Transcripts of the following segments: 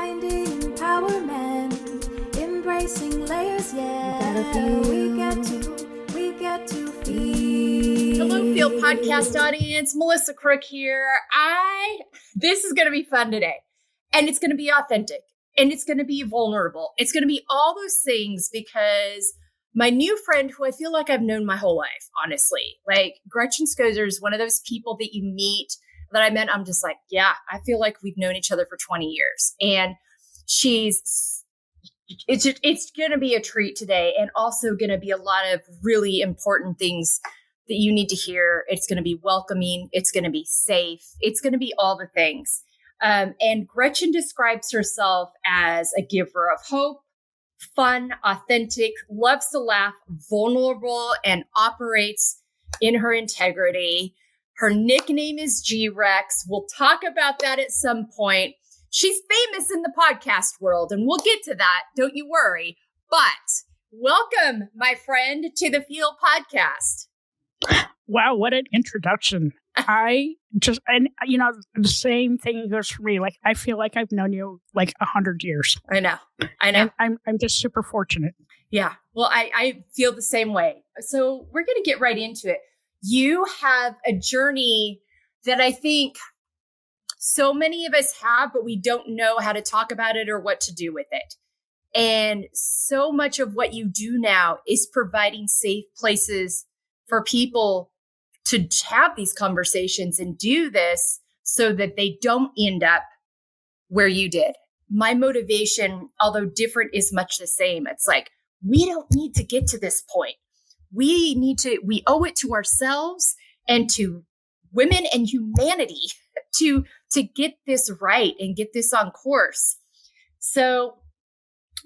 Finding empowerment, embracing layers, yeah. We get to feel. Hello, F.E.E.L Podcast audience. Melissa Crook here. This is going to be fun today. And it's going to be authentic. And it's going to be vulnerable. It's going to be all those things because my new friend, who I feel like I've known my whole life, honestly, like Gretchen Schoser is one of those people that you meet that I met. I'm just like, yeah, I feel like we've known each other for 20 years. And it's going to be a treat today, and also going to be a lot of really important things that you need to hear. It's going to be welcoming. It's going to be safe. It's going to be all the things. And Gretchen describes herself as a giver of hope, fun, authentic, loves to laugh, vulnerable, and operates in her integrity. Her nickname is G-Rex. We'll talk about that at some point. She's famous in the podcast world, and we'll get to that. Don't you worry. But welcome, my friend, to the F.E.E.L Podcast. Wow, what an introduction. The same thing goes for me. Like, I feel like I've known you like 100 years. I know. And I'm just super fortunate. Yeah. Well, I feel the same way. So we're going to get right into it. You have a journey that I think so many of us have, but we don't know how to talk about it or what to do with it. And so much of what you do now is providing safe places for people to have these conversations and do this so that they don't end up where you did. My motivation, although different, is much the same. It's like, we don't need to get to this point. We owe it to ourselves and to women and humanity to get this right and get this on course. So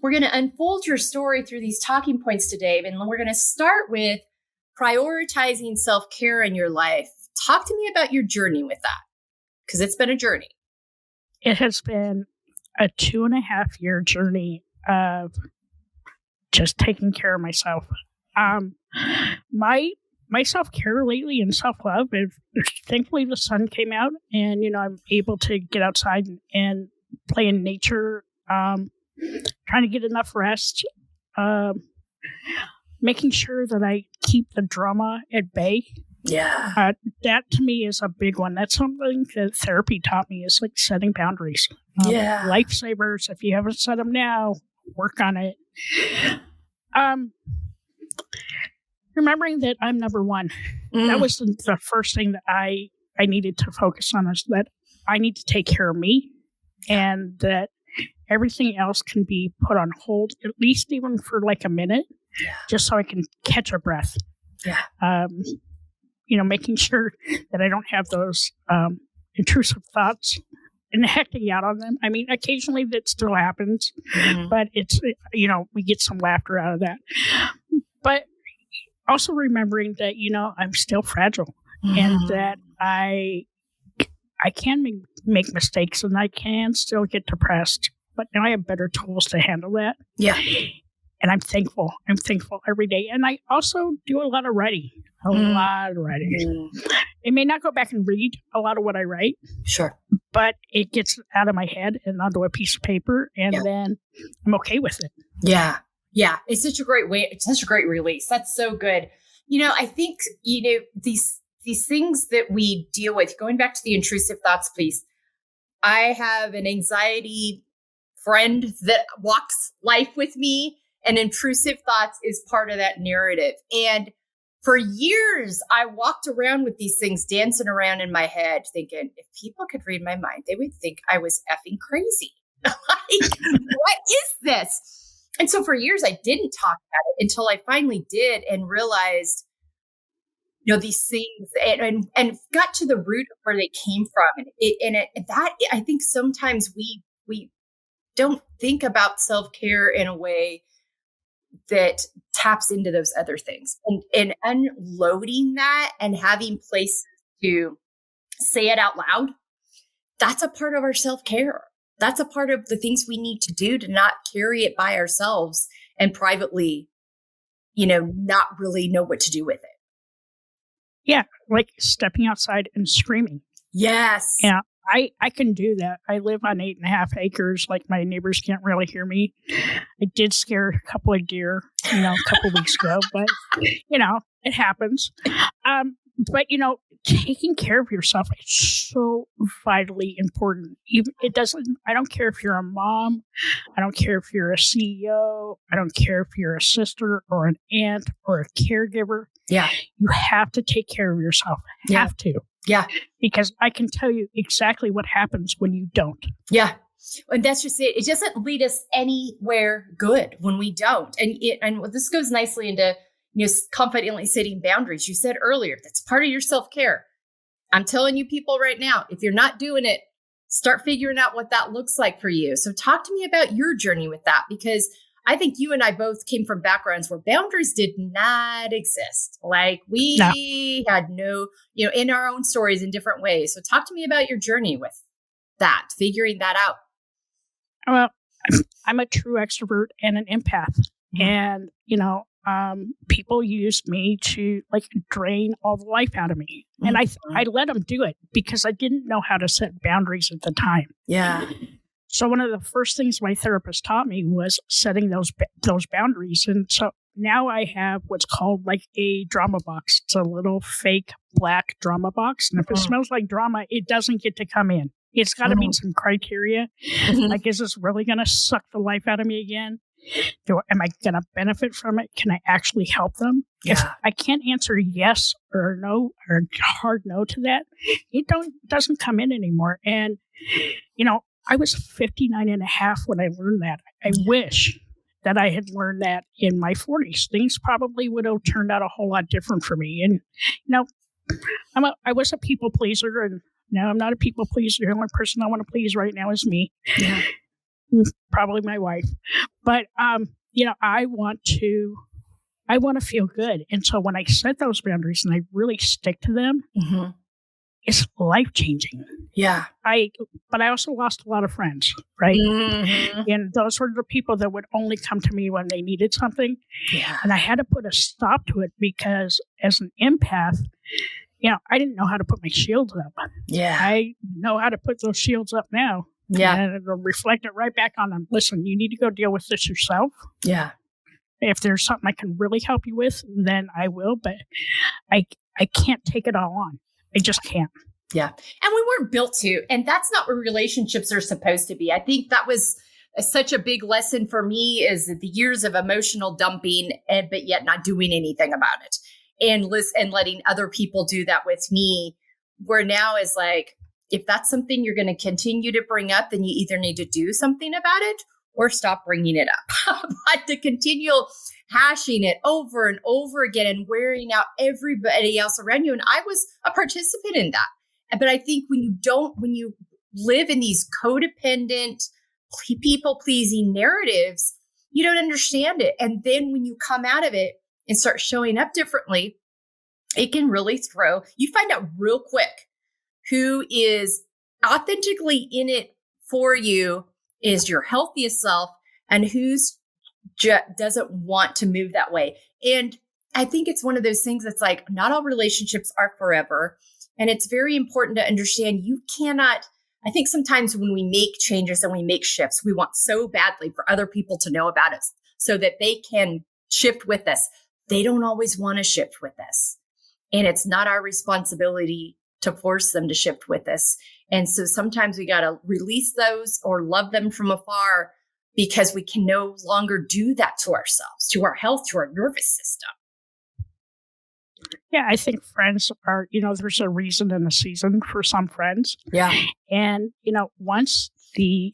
we're going to unfold your story through these talking points today. And we're going to start with prioritizing self-care in your life. Talk to me about your journey with that, because it's been a journey. It has been a 2.5-year journey of just taking care of myself. My self-care lately and self-love, thankfully the sun came out and, I'm able to get outside and play in nature, trying to get enough rest, making sure that I keep the drama at bay. Yeah. That to me is a big one. That's something that therapy taught me, is like setting boundaries. Yeah. Lifesavers. If you haven't set them now, work on it. Remembering that I'm number one. That was the first thing that I needed to focus on, is that I need to take care of me, and that everything else can be put on hold, at least even for like a minute, just so I can catch a breath. Yeah. Making sure that I don't have those intrusive thoughts and acting out on them. I mean, occasionally that still happens, but it's, we get some laughter out of that. But also remembering that, I'm still fragile, and that I can make mistakes, and I can still get depressed, but now I have better tools to handle that. Yeah. And I'm thankful. I'm thankful every day. And I also do a lot of writing. I may not go back and read a lot of what I write. Sure. But it gets out of my head and onto a piece of paper, and then I'm okay with it. Yeah. Yeah. It's such a great way. It's such a great release. That's so good. I think, these things that we deal with, going back to the intrusive thoughts, please. I have an anxiety friend that walks life with me, and intrusive thoughts is part of that narrative. And for years, I walked around with these things dancing around in my head, thinking, if people could read my mind, they would think I was effing crazy. Like, what is this? And so for years, I didn't talk about it until I finally did and realized, these things and got to the root of where they came from. I think sometimes we don't think about self-care in a way that taps into those other things, and unloading that and having places to say it out loud. That's a part of our self-care. That's a part of the things we need to do to not carry it by ourselves and privately, not really know what to do with it. Yeah. Like stepping outside and screaming. Yes. Yeah. I can do that. I live on 8.5 acres. Like, my neighbors can't really hear me. I did scare a couple of deer, a couple of weeks ago, but it happens. But taking care of yourself is so vitally important. I don't care if you're a mom. I don't care if you're a CEO. I don't care if you're a sister or an aunt or a caregiver. Yeah. You have to take care of yourself. Have to. Yeah. Because I can tell you exactly what happens when you don't. Yeah. And that's just it. It doesn't lead us anywhere good when we don't. And this goes nicely into, confidently setting boundaries. You said earlier, that's part of your self-care. I'm telling you people right now, if you're not doing it, start figuring out what that looks like for you. So talk to me about your journey with that, because I think you and I both came from backgrounds where boundaries did not exist. Like, we had no, in our own stories in different ways. So talk to me about your journey with that, figuring that out. Well, I'm a true extrovert and an empath. Mm-hmm. And, people used me to drain all the life out of me. Mm-hmm. And I let them do it because I didn't know how to set boundaries at the time. Yeah. So one of the first things my therapist taught me was setting those boundaries. And so now I have what's called a drama box. It's a little fake black drama box. And if it smells like drama, it doesn't get to come in. It's got to meet some criteria. Is this really going to suck the life out of me again? Am I going to benefit from it? Can I actually help them? Yeah. If I can't answer yes or no or hard no to that, it doesn't come in anymore. And, I was 59 and a half when I learned that. I wish that I had learned that in my 40s. Things probably would have turned out a whole lot different for me. And, I was a people pleaser, and now I'm not a people pleaser. The only person I want to please right now is me. Yeah. Probably my wife. But, I want to feel good. And so when I set those boundaries and I really stick to them, it's life-changing. Yeah. But I also lost a lot of friends, right? Mm-hmm. And those were the people that would only come to me when they needed something. Yeah. And I had to put a stop to it because as an empath, I didn't know how to put my shields up. Yeah. I know how to put those shields up now. Yeah. And it'll reflect it right back on them. Listen, you need to go deal with this yourself. Yeah. If there's something I can really help you with, then I will. But I can't take it all on. I just can't. Yeah. And we weren't built to. And that's not what relationships are supposed to be. I think that was such a big lesson for me, is the years of emotional dumping, but yet not doing anything about it. And letting other people do that with me, where now is if that's something you're going to continue to bring up, then you either need to do something about it or stop bringing it up. But to continue hashing it over and over again and wearing out everybody else around you. And I was a participant in that. But I think when you live in these codependent, people-pleasing narratives, you don't understand it. And then when you come out of it and start showing up differently, it can really you find out real quick who is authentically in it for you, is your healthiest self, and who's doesn't want to move that way. And I think it's one of those things that's not all relationships are forever. And it's very important to understand you cannot, I think sometimes when we make changes and we make shifts, we want so badly for other people to know about us so that they can shift with us. They don't always want to shift with us. And it's not our responsibility to force them to shift with us. And so sometimes we got to release those or love them from afar, because we can no longer do that to ourselves, to our health, to our nervous system. Yeah, I think friends are, there's a reason and a season for some friends. Yeah. And, once the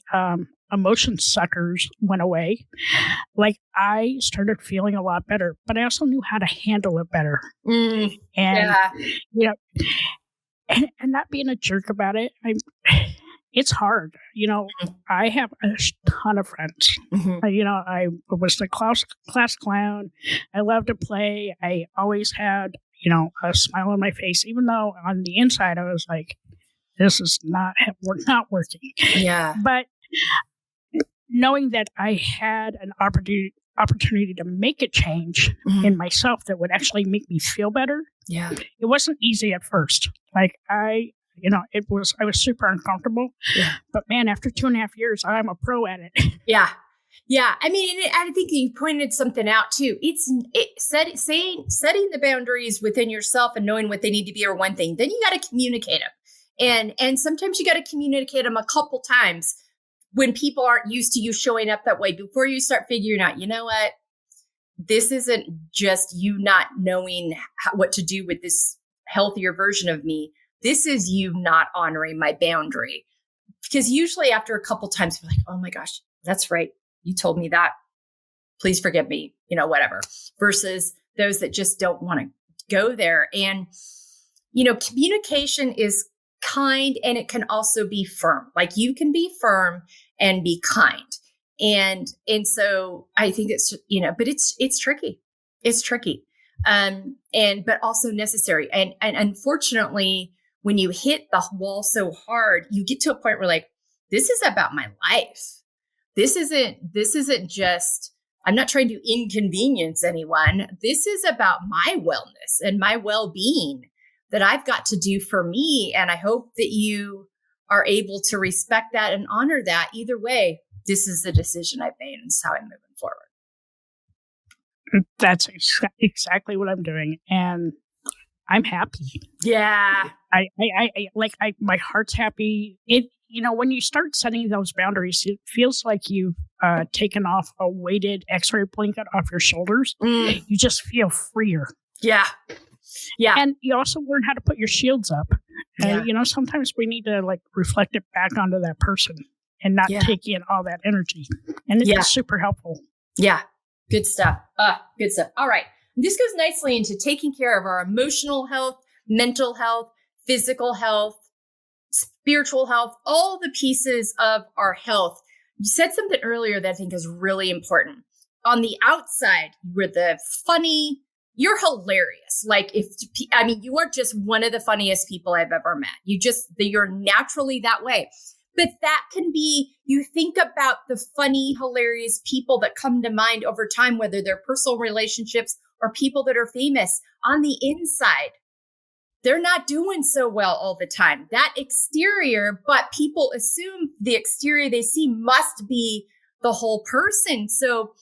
emotion suckers went away, I started feeling a lot better, but I also knew how to handle it better. And, and not being a jerk about it. It's hard. I have a ton of friends. Mm-hmm. I was the class clown. I love to play. I always had, a smile on my face, even though on the inside I was like, this is not working. Yeah. But knowing that I had an opportunity to make a change in myself that would actually make me feel better. Yeah. It wasn't easy at first. I I was super uncomfortable. Yeah. But man, after 2.5 years, I'm a pro at it. Yeah. Yeah. I mean, and I think you pointed something out too. Setting the boundaries within yourself and knowing what they need to be are one thing. Then you got to communicate them. And sometimes you got to communicate them a couple times when people aren't used to you showing up that way before you start figuring out, you know what? This isn't just you not knowing what to do with this healthier version of me. This is you not honoring my boundary. Because usually after a couple times, we're like, oh my gosh, that's right. You told me that. Please forgive me, whatever. Versus those that just don't want to go there. And, communication is kind and it can also be firm. Like you can be firm and be kind. And so I think it's, but it's tricky. It's tricky. But also necessary. And unfortunately, when you hit the wall so hard, you get to a point where like, this is about my life. This isn't just, I'm not trying to inconvenience anyone. This is about my wellness and my well-being that I've got to do for me. And I hope that you are able to respect that and honor that. Either way, this is the decision I've made and it's how I'm moving forward. That's exactly what I'm doing. And I'm happy. Yeah. My heart's happy. When you start setting those boundaries, it feels like you've taken off a weighted X-ray blanket off your shoulders. You just feel freer. Yeah. Yeah. And you also learn how to put your shields up. Sometimes we need to reflect it back onto that person and not take in all that energy. And it's super helpful. Yeah. Good stuff. Good stuff. All right. This goes nicely into taking care of our emotional health, mental health, physical health, spiritual health, all the pieces of our health. You said something earlier that I think is really important. On the outside, you're hilarious. You are just one of the funniest people I've ever met. You're naturally that way. But that can be, you think about the funny, hilarious people that come to mind over time, whether they're personal relationships or people that are famous. On the inside, they're not doing so well all the time. That exterior, but people assume the exterior they see must be the whole person. So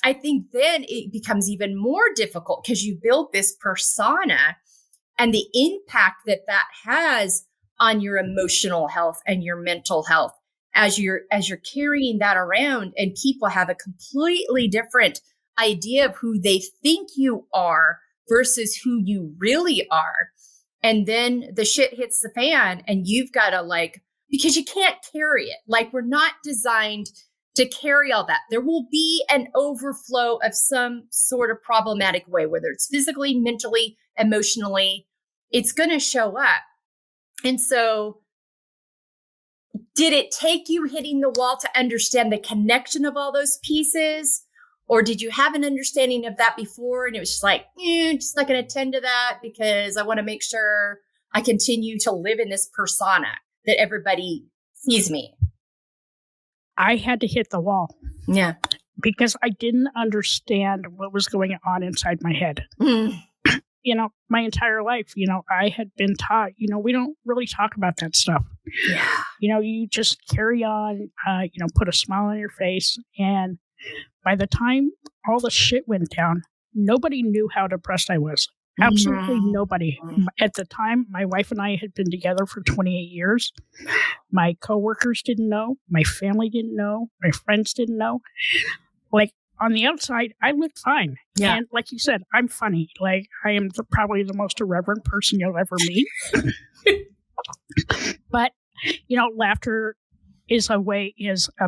I think then it becomes even more difficult because you build this persona and the impact that has on your emotional health and your mental health as you're carrying that around, and people have a completely different idea of who they think you are versus who you really are. And then the shit hits the fan and you've got to because you can't carry it. We're not designed to carry all that. There will be an overflow of some sort of problematic way, whether it's physically, mentally, emotionally, it's going to show up. And so did it take you hitting the wall to understand the connection of all those pieces? Or did you have an understanding of that before? And it was just just not going to attend to that because I want to make sure I continue to live in this persona that everybody sees me. I had to hit the wall. Yeah. Because I didn't understand what was going on inside my head. My entire life, I had been taught, we don't really talk about that stuff. Yeah. You just carry on, put a smile on your face. And by the time all the shit went down, nobody knew how depressed I was. Absolutely nobody. At the time, my wife and I had been together for 28 years. My coworkers didn't know. My family didn't know. My friends didn't know. On the outside, I looked fine. Yeah. And like you said, I'm funny. I am probably the most irreverent person you'll ever meet. But, laughter is a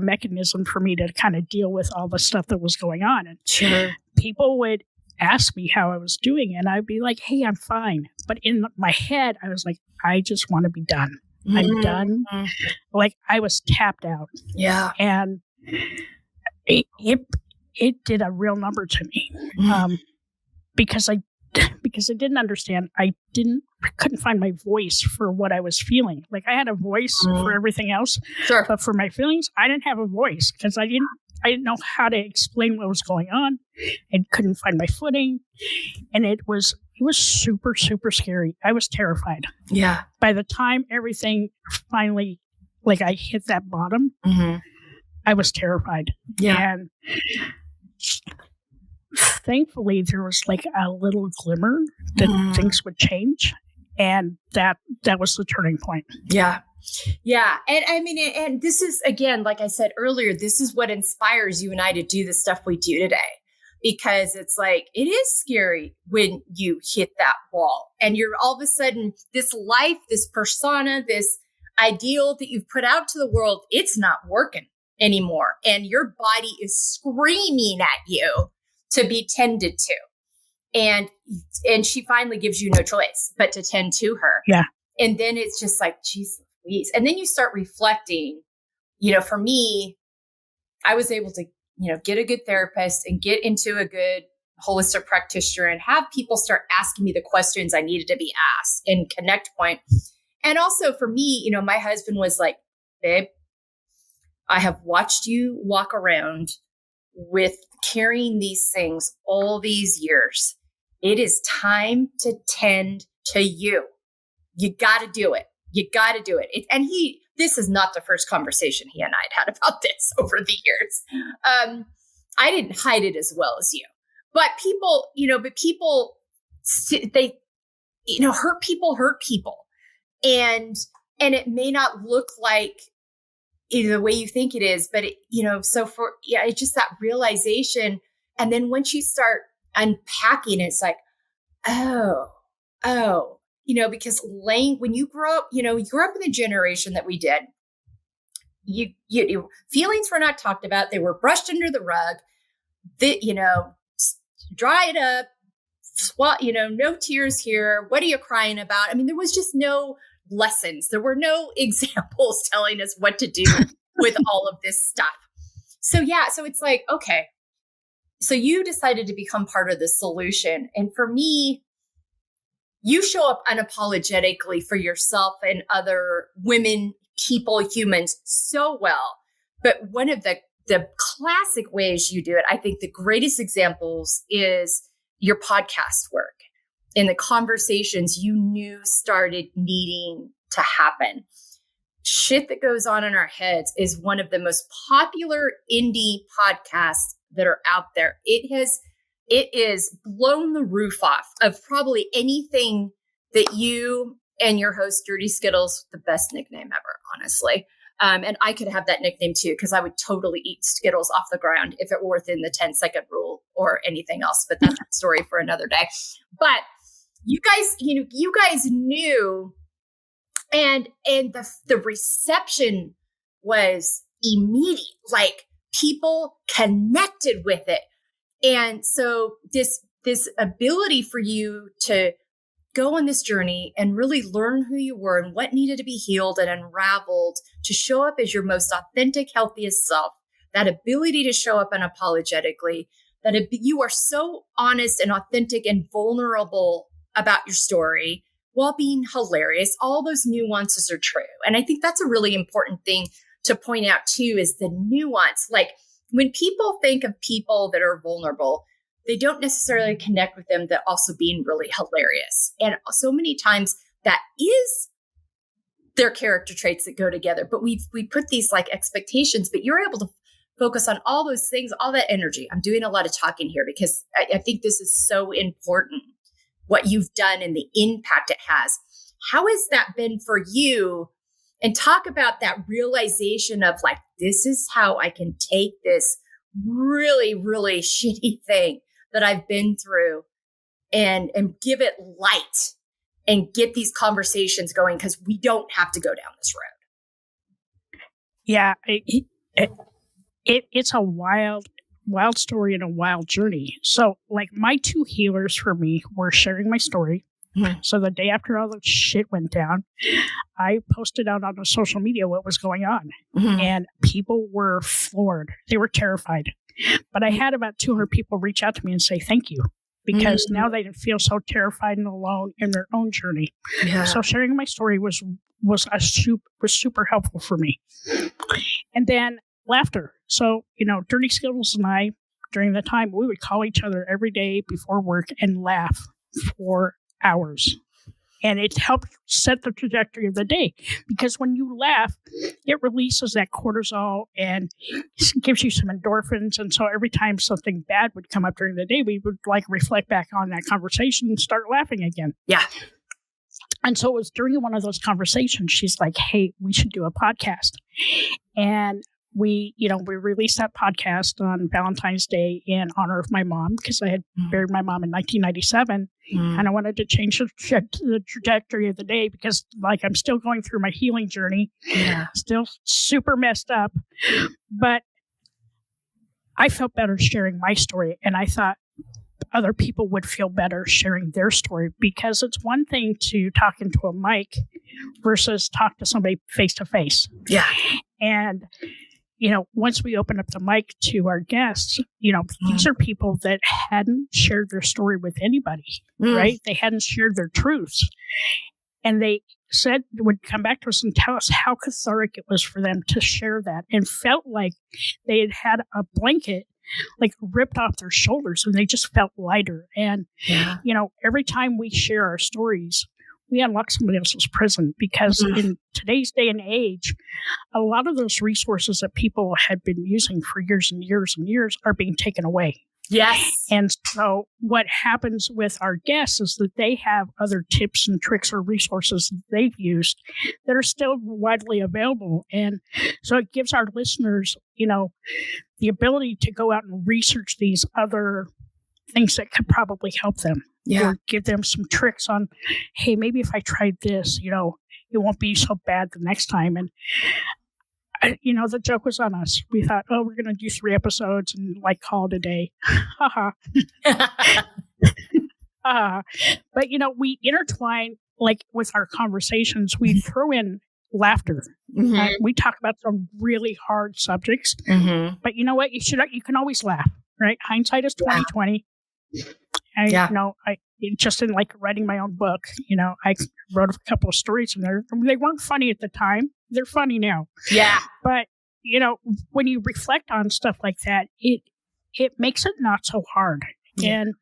mechanism for me to kind of deal with all the stuff that was going on. And sure. People would ask me how I was doing, and I'd be like, hey, I'm fine. But in my head, I was like, I just want to be done. I'm done. I was tapped out. Yeah. And it did a real number to me because I didn't understand. I couldn't find my voice for what I was feeling. I had a voice for everything else, sure, but for my feelings, I didn't have a voice because I didn't know how to explain what was going on. I couldn't find my footing, and it was It was super, super scary. I was terrified. Yeah. By the time everything finally, like I hit that bottom, I was terrified. Yeah. And thankfully, there was like a little glimmer that things would change. And that was the turning point. Yeah. Yeah. And I mean, and this is, again, like I said earlier, this is what inspires you and I to do the stuff we do today. Because it's like, it is scary when you hit that wall and you're all of a sudden this life, this persona, this ideal that you've put out to the world, it's not working anymore. And your body is screaming at you to be tended to. And she finally gives you no choice but to tend to her. Yeah. And then it's just like, geez, Louise. And then you start reflecting, for me, I was able to get a good therapist and get into a good holistic practitioner and have people start asking me the questions I needed to be asked and connect point. And also for me, my husband was like, babe, I have watched you walk around with carrying these things all these years. It is time to tend to you. You got to do it. You got to do it. This is not the first conversation he and I had about this over the years. I didn't hide it as well as you, but people, hurt people. And it may not look like the way you think it is, but it's just that realization. And then once you start unpacking, it's like, because when you grow up, you grew up in the generation that we did, you feelings were not talked about. They were brushed under the rug, dry it up, no tears here. What are you crying about? I mean, there was just no lessons. There were no examples telling us what to do with all of this stuff. So it's like, okay, so you decided to become part of the solution. And for me, you show up unapologetically for yourself and other women, people, humans so well. But one of the classic ways you do it, I think the greatest examples is your podcast work and the conversations you knew started needing to happen. Shit That Goes On in Our Heads is one of the most popular indie podcasts that are out there. It is blown the roof off of probably anything that you and your host, Dirty Skittles, the best nickname ever, honestly. And I could have that nickname too, because I would totally eat Skittles off the ground if it were within the 10-second rule or anything else. But that's a story for another day. But you guys knew, and the reception was immediate. Like people connected with it. And so this ability for you to go on this journey and really learn who you were and what needed to be healed and unraveled to show up as your most authentic, healthiest self, that ability to show up unapologetically, you are so honest and authentic and vulnerable about your story while being hilarious. All those nuances are true. And I think that's a really important thing to point out too, is the nuance. Like when people think of people that are vulnerable, they don't necessarily connect with them that also being really hilarious. And so many times that is their character traits that go together. But we put these like expectations, but you're able to focus on all those things, all that energy. I'm doing a lot of talking here because I think this is so important, what you've done and the impact it has. How has that been for you? And talk about that realization of like, this is how I can take this really, really shitty thing that I've been through and give it light and get these conversations going, because we don't have to go down this road. Yeah, it's a wild story and a wild journey. So like my two healers for me were sharing my story. Mm-hmm. So the day after all the shit went down, I posted out on the social media what was going on. Mm-hmm. And people were floored. They were terrified. But I had about 200 people reach out to me and say thank you, because now they didn't feel so terrified and alone in their own journey. Yeah. So sharing my story was super helpful for me. And then laughter. So, Dirty Skittles and I, during the time, we would call each other every day before work and laugh for hours. And it helps set the trajectory of the day, because when you laugh, it releases that cortisol and gives you some endorphins. And so every time something bad would come up during the day, we would like reflect back on that conversation and start laughing again. Yeah. And so it was during one of those conversations, she's like, hey, we should do a podcast. And we released that podcast on Valentine's Day in honor of my mom, because I had buried my mom in 1997. And I wanted to change the trajectory of the day, because like I'm still going through my healing journey, still super messed up. But I felt better sharing my story. And I thought other people would feel better sharing their story, because it's one thing to talk into a mic versus talk to somebody face to face. Yeah. And once we open up the mic to our guests, these are people that hadn't shared their story with anybody, right? They hadn't shared their truths. And they would come back to us and tell us how cathartic it was for them to share that, and felt like they had had a blanket like ripped off their shoulders, and they just felt lighter. And, every time we share our stories, we unlock somebody else's prison, because in today's day and age, a lot of those resources that people had been using for years and years and years are being taken away. Yes. And so what happens with our guests is that they have other tips and tricks or resources that they've used that are still widely available. And so it gives our listeners, the ability to go out and research these other things that could probably help them. Yeah. Or give them some tricks on, hey, maybe if I tried this, it won't be so bad the next time. And, the joke was on us. We thought, we're going to do 3 episodes and like call it a day. Haha. But, we intertwine, like with our conversations, we throw in laughter. We talk about some really hard subjects, but you know what? You can always laugh, right? Hindsight is 20/20. I just in like writing my own book, I wrote a couple of stories in there. They weren't funny at the time. They're funny now. Yeah. But, when you reflect on stuff like that, it makes it not so hard. Yeah. And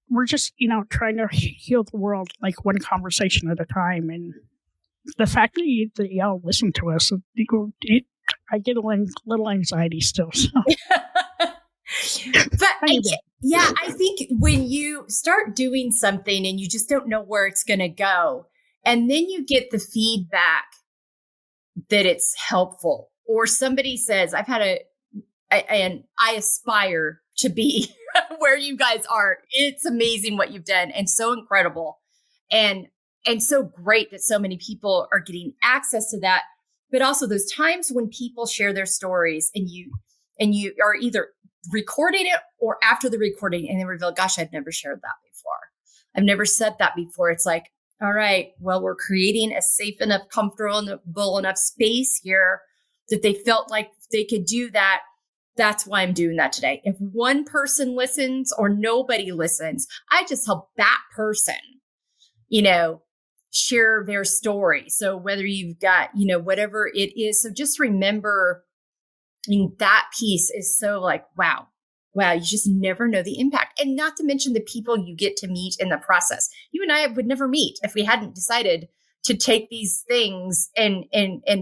we're just, trying to heal the world like one conversation at a time. And the fact that y'all listen to us, I get a little anxiety still. So. But I think when you start doing something and you just don't know where it's going to go, and then you get the feedback that it's helpful, or somebody says, and I aspire to be where you guys are. It's amazing what you've done, and so incredible, and so great that so many people are getting access to that. But also those times when people share their stories and you are either recording it or after the recording and then reveal, gosh, I've never shared that before. I've never said that before. It's like, all right, well, we're creating a safe enough, comfortable enough space here that they felt like they could do that. That's why I'm doing that today. If one person listens or nobody listens, I just help that person, share their story. So whether you've got, whatever it is. So just remember, that piece is so like, wow, you just never know the impact. And not to mention the people you get to meet in the process. You and I would never meet if we hadn't decided to take these things and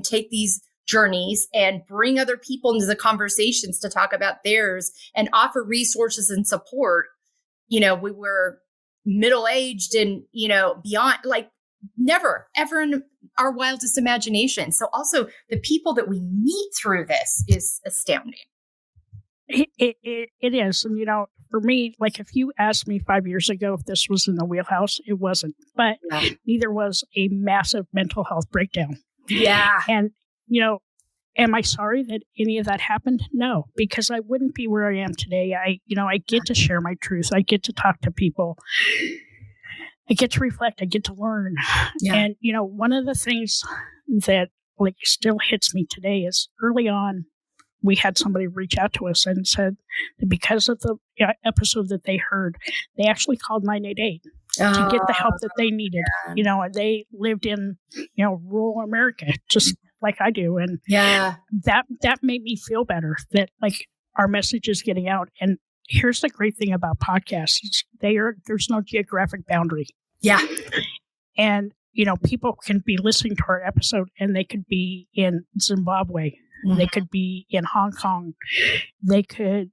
take these journeys and bring other people into the conversations to talk about theirs and offer resources and support. We were middle-aged and, beyond, like never, ever in our wildest imagination. So also the people that we meet through this is astounding. It is. And, for me, like if you asked me 5 years ago if this was in the wheelhouse, it wasn't. But neither was a massive mental health breakdown. Yeah. And, am I sorry that any of that happened? No, because I wouldn't be where I am today. I get to share my truth. I get to talk to people. I get to reflect. I get to learn. Yeah. And, one of the things that like still hits me today is early on, we had somebody reach out to us and said that because of the episode that they heard, they actually called 988 to get the help that they needed. Yeah. They lived in, rural America, just like I do. And that made me feel better that like our message is getting out. And here's the great thing about podcasts. There's no geographic boundary. Yeah. And, people can be listening to our episode and they could be in Zimbabwe. Mm-hmm. They could be in Hong Kong. They could,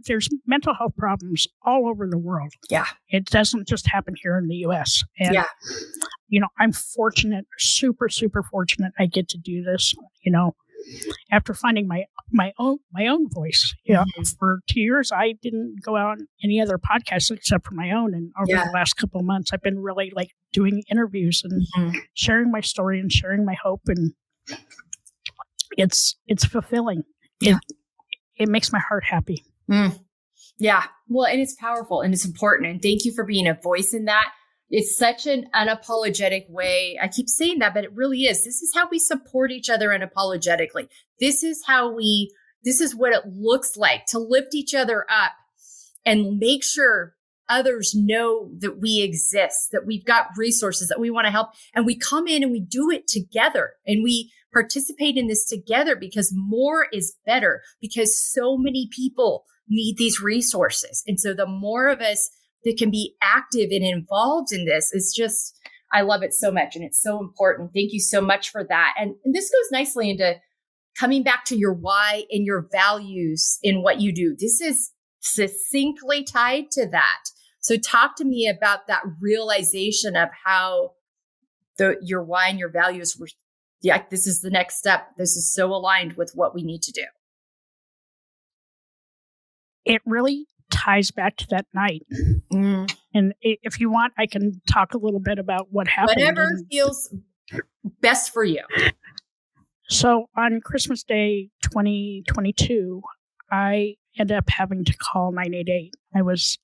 there's mental health problems all over the world. Yeah. It doesn't just happen here in the U.S. And, I'm fortunate, super, super fortunate I get to do this, after finding my own voice. Mm-hmm. For 2 years, I didn't go out on any other podcasts except for my own. And over the last couple of months, I've been really doing interviews and sharing my story and sharing my hope. And it's fulfilling. Yeah. It makes my heart happy. Yeah. Well, and it's powerful and it's important. And thank you for being a voice in that. It's such an unapologetic way. I keep saying that, but it really is. This is how we support each other unapologetically. This is what it looks like to lift each other up and make sure others know that we exist, that we've got resources, that we want to help. And we come in and we do it together and we participate in this together because more is better, because so many people need these resources. And so the more of us that can be active and involved in this, is just, I love it so much. And it's so important. Thank you so much for that. And this goes nicely into coming back to your why and your values in what you do. This is succinctly tied to that. So talk to me about that realization of how your why and your values were, this is the next step. This is so aligned with what we need to do. It really ties back to that night. And if you want, I can talk a little bit about what happened. Whatever feels best for you. So on Christmas Day 2022, I ended up having to call 988. I was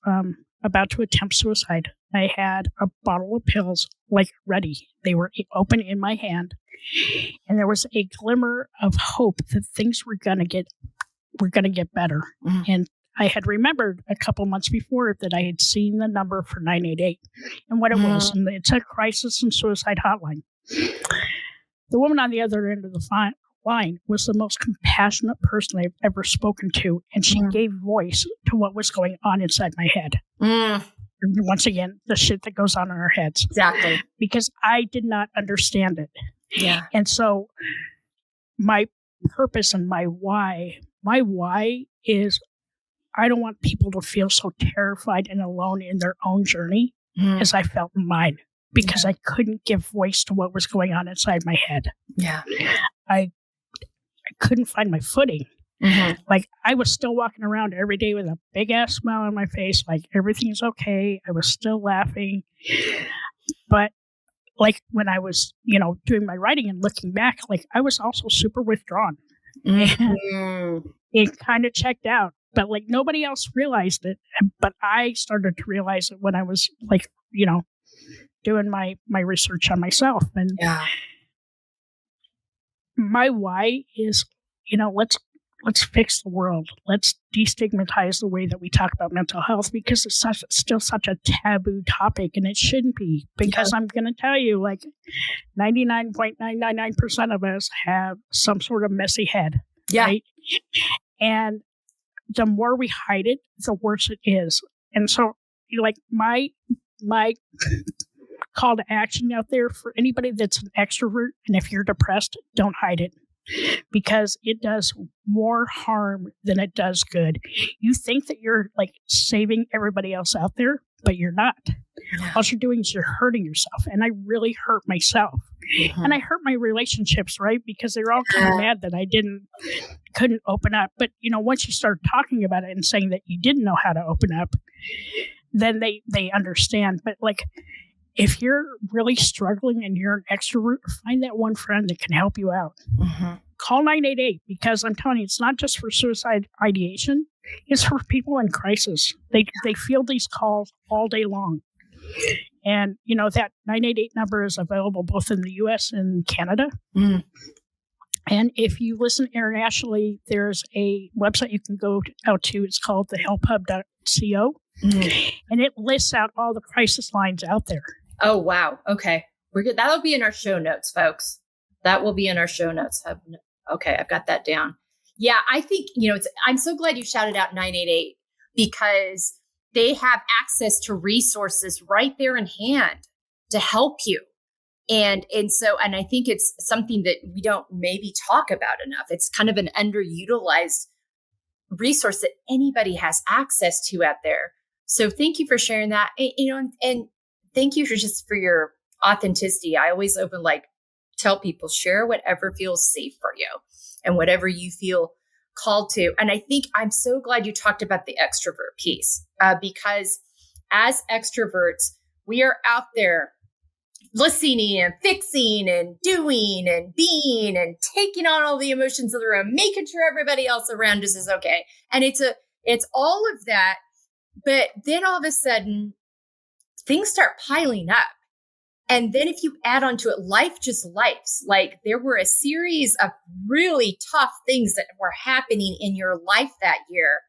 about to attempt suicide. I had a bottle of pills ready. They were open in my hand. And there was a glimmer of hope that things were going to get better. Mm-hmm. And I had remembered a couple months before that I had seen the number for 988 and what it was. And it's a crisis and suicide hotline. The woman on the other end of the line was the most compassionate person I've ever spoken to. And she gave voice to what was going on inside my head. Once again, the shit that goes on in our heads. Exactly. Because I did not understand it. Yeah. And so my purpose and my why is I don't want people to feel so terrified and alone in their own journey as I felt in mine, because I couldn't give voice to what was going on inside my head. Yeah. I couldn't find my footing. Mm-hmm. I was still walking around every day with a big ass smile on my face, everything's okay. I was still laughing. But when I was, doing my writing and looking back, I was also super withdrawn. And it kind of checked out. But nobody else realized it. But I started to realize it when I was doing my research on myself. And my why is, let's fix the world. Let's destigmatize the way that we talk about mental health, because it's still such a taboo topic, and it shouldn't be. Because I'm going to tell you, 99.999% of us have some sort of messy head. Yeah. Right? And the more we hide it, the worse it is. And so, my call to action out there for anybody that's an extrovert, and if you're depressed, don't hide it, because it does more harm than it does good. You think that you're saving everybody else out there, but you're not. Yeah. All you're doing is you're hurting yourself. And I really hurt myself. Mm-hmm. And I hurt my relationships, right? Because they were all kind of mad that I couldn't open up. But, once you start talking about it and saying that you didn't know how to open up, then they understand. But if you're really struggling and you're an extrovert, find that one friend that can help you out. Mm-hmm. Call 988, because I'm telling you, it's not just for suicide ideation. It's for people in crisis. They field these calls all day long. And, that 988 number is available both in the U.S. and Canada. Mm. And if you listen internationally, there's a website you can go out to. It's called thehelphub.co. Mm. And it lists out all the crisis lines out there. Oh, wow. Okay. We're good. That'll be in our show notes, folks. That will be in our show notes. Okay. I've got that down. Yeah. I think, I'm so glad you shouted out 988, because they have access to resources right there in hand to help you. And I think it's something that we don't maybe talk about enough. It's kind of an underutilized resource that anybody has access to out there. So thank you for sharing that. And thank you for your authenticity. I always tell people, share whatever feels safe for you and whatever you feel called to. And I think I'm so glad you talked about the extrovert piece, because as extroverts, we are out there listening and fixing and doing and being and taking on all the emotions of the room, making sure everybody else around us is okay. And it's all of that. But then all of a sudden, things start piling up. And then if you add on to it, life just lives. Like there were a series of really tough things that were happening in your life that year.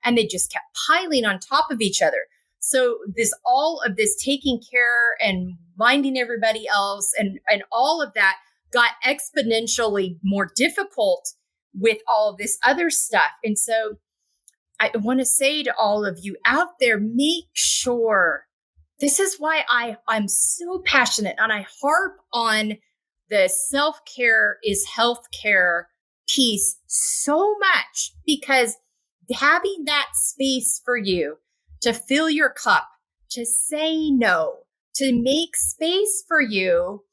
And they just kept piling on top of each other. So all of this taking care and minding everybody else and all of that got exponentially more difficult with all of this other stuff. And so I want to say to all of you out there, make sure, this is why I'm so passionate and I harp on the self-care is healthcare piece so much, because having that space for you to fill your cup, to say no, to make space for you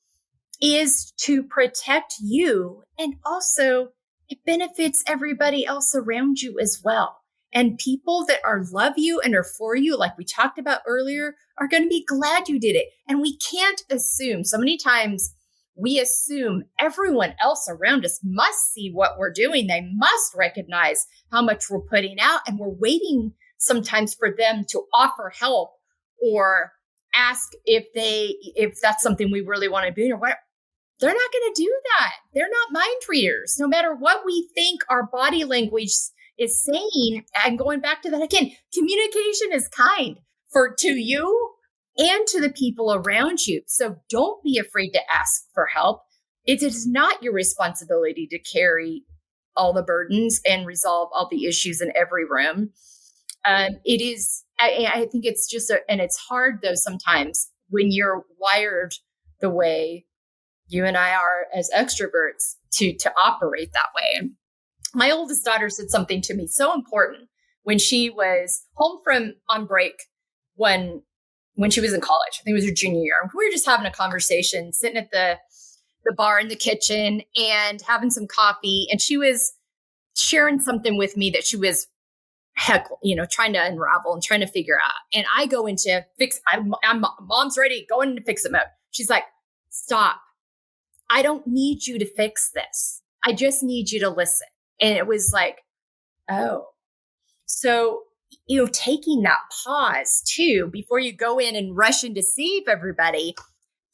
is to protect you. And also it benefits everybody else around you as well. And people that love you and are for you, like we talked about earlier, are going to be glad you did it. And we can't assume. So many times we assume everyone else around us must see what we're doing. They must recognize how much we're putting out. And we're waiting sometimes for them to offer help or ask if that's something we really want to do or what. They're not going to do that. They're not mind readers. No matter what we think our body language is saying, and going back to that again, communication is kind to you and to the people around you. So don't be afraid to ask for help. It is not your responsibility to carry all the burdens and resolve all the issues in every room. It is, I think it's just, and it's hard though sometimes when you're wired the way you and I are as extroverts to operate that way. My oldest daughter said something to me so important when she was home on break when she was in college. I think it was her junior year. We were just having a conversation, sitting at the bar in the kitchen and having some coffee. And she was sharing something with me that she was trying to unravel and trying to figure out. And I go into I'm mom's ready, going into fix it mode. She's like, stop. I don't need you to fix this. I just need you to listen. And it was like, oh, so, taking that pause too, before you go in and rush in to save everybody,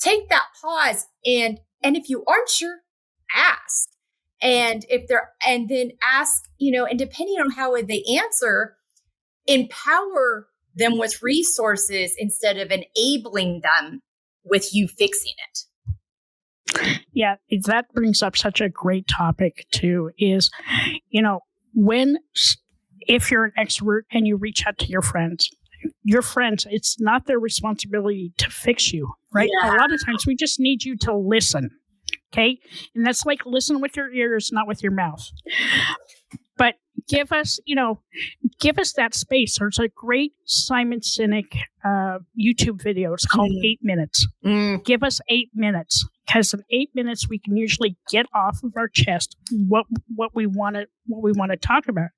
take that pause. And if you aren't sure, ask. And then ask, and depending on how they answer, empower them with resources instead of enabling them with you fixing it. Yeah, that brings up such a great topic too, is, if you're an extrovert and you reach out to your friends, it's not their responsibility to fix you, right? Yeah. A lot of times we just need you to listen. Okay. And that's like listen with your ears, not with your mouth. But give us that space. There's a great Simon Sinek YouTube video. It's called 8 Minutes. Give us 8 minutes, because in 8 minutes we can usually get off of our chest what we want to talk about.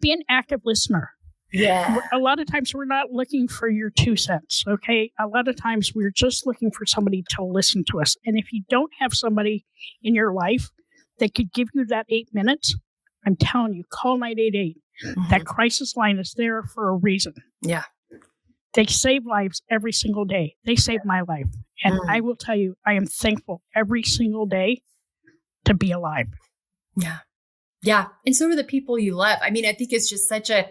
Be an active listener. Yeah. A lot of times we're not looking for your 2 cents. Okay. A lot of times we're just looking for somebody to listen to us. And if you don't have somebody in your life that could give you that 8 minutes, I'm telling you, call 988. Mm-hmm. That crisis line is there for a reason. Yeah. They save lives every single day. They saved my life. And I will tell you, I am thankful every single day to be alive. Yeah. Yeah. And so are the people you love. I mean, I think it's just such a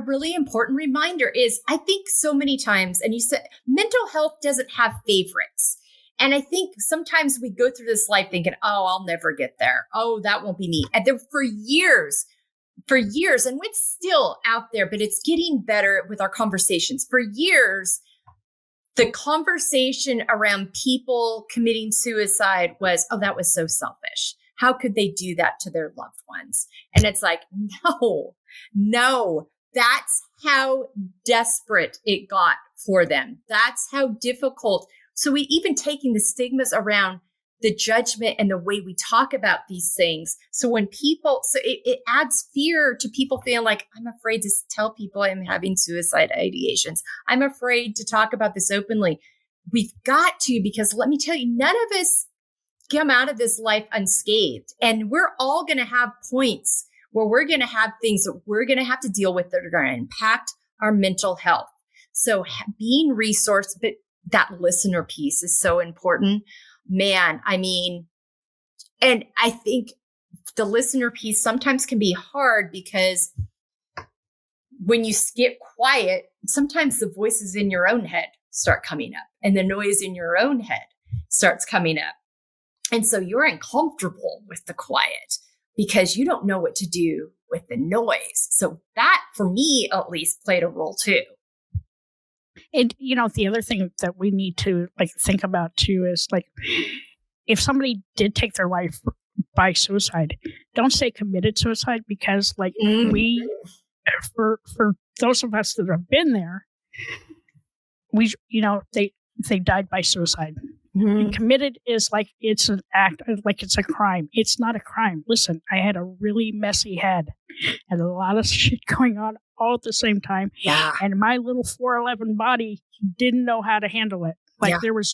really important reminder is I think so many times, and you said mental health doesn't have favorites. And I think sometimes we go through this life thinking, oh, I'll never get there. Oh, that won't be me. And then for years, for years, and it's still out there, but it's getting better with our conversations. For years, the conversation around people committing suicide was, oh, that was so selfish. How could they do that to their loved ones? And it's like, no, that's how desperate it got for them. That's how difficult. So we even taking the stigmas around the judgment and the way we talk about these things. So when people, it adds fear to people feeling like, I'm afraid to tell people I'm having suicide ideations. I'm afraid to talk about this openly. We've got to, because let me tell you, none of us come out of this life unscathed. And we're all going to have points where we're going to have things that we're going to have to deal with that are going to impact our mental health. So being resourced, but that listener piece is so important. Man, I mean, and I think the listener piece sometimes can be hard because when you get quiet, sometimes the voices in your own head start coming up and the noise in your own head starts coming up. And so you're uncomfortable with the quiet because you don't know what to do with the noise. So that, for me, at least, played a role too. And, the other thing that we need to think about too is if somebody did take their life by suicide, don't say committed suicide, because we, for those of us that have been there, they died by suicide. Mm-hmm. Committed is it's an act, it's a crime. It's not a crime. Listen, I had a really messy head and a lot of shit going on all at the same time. Yeah. And my little 4'11" body didn't know how to handle it. There was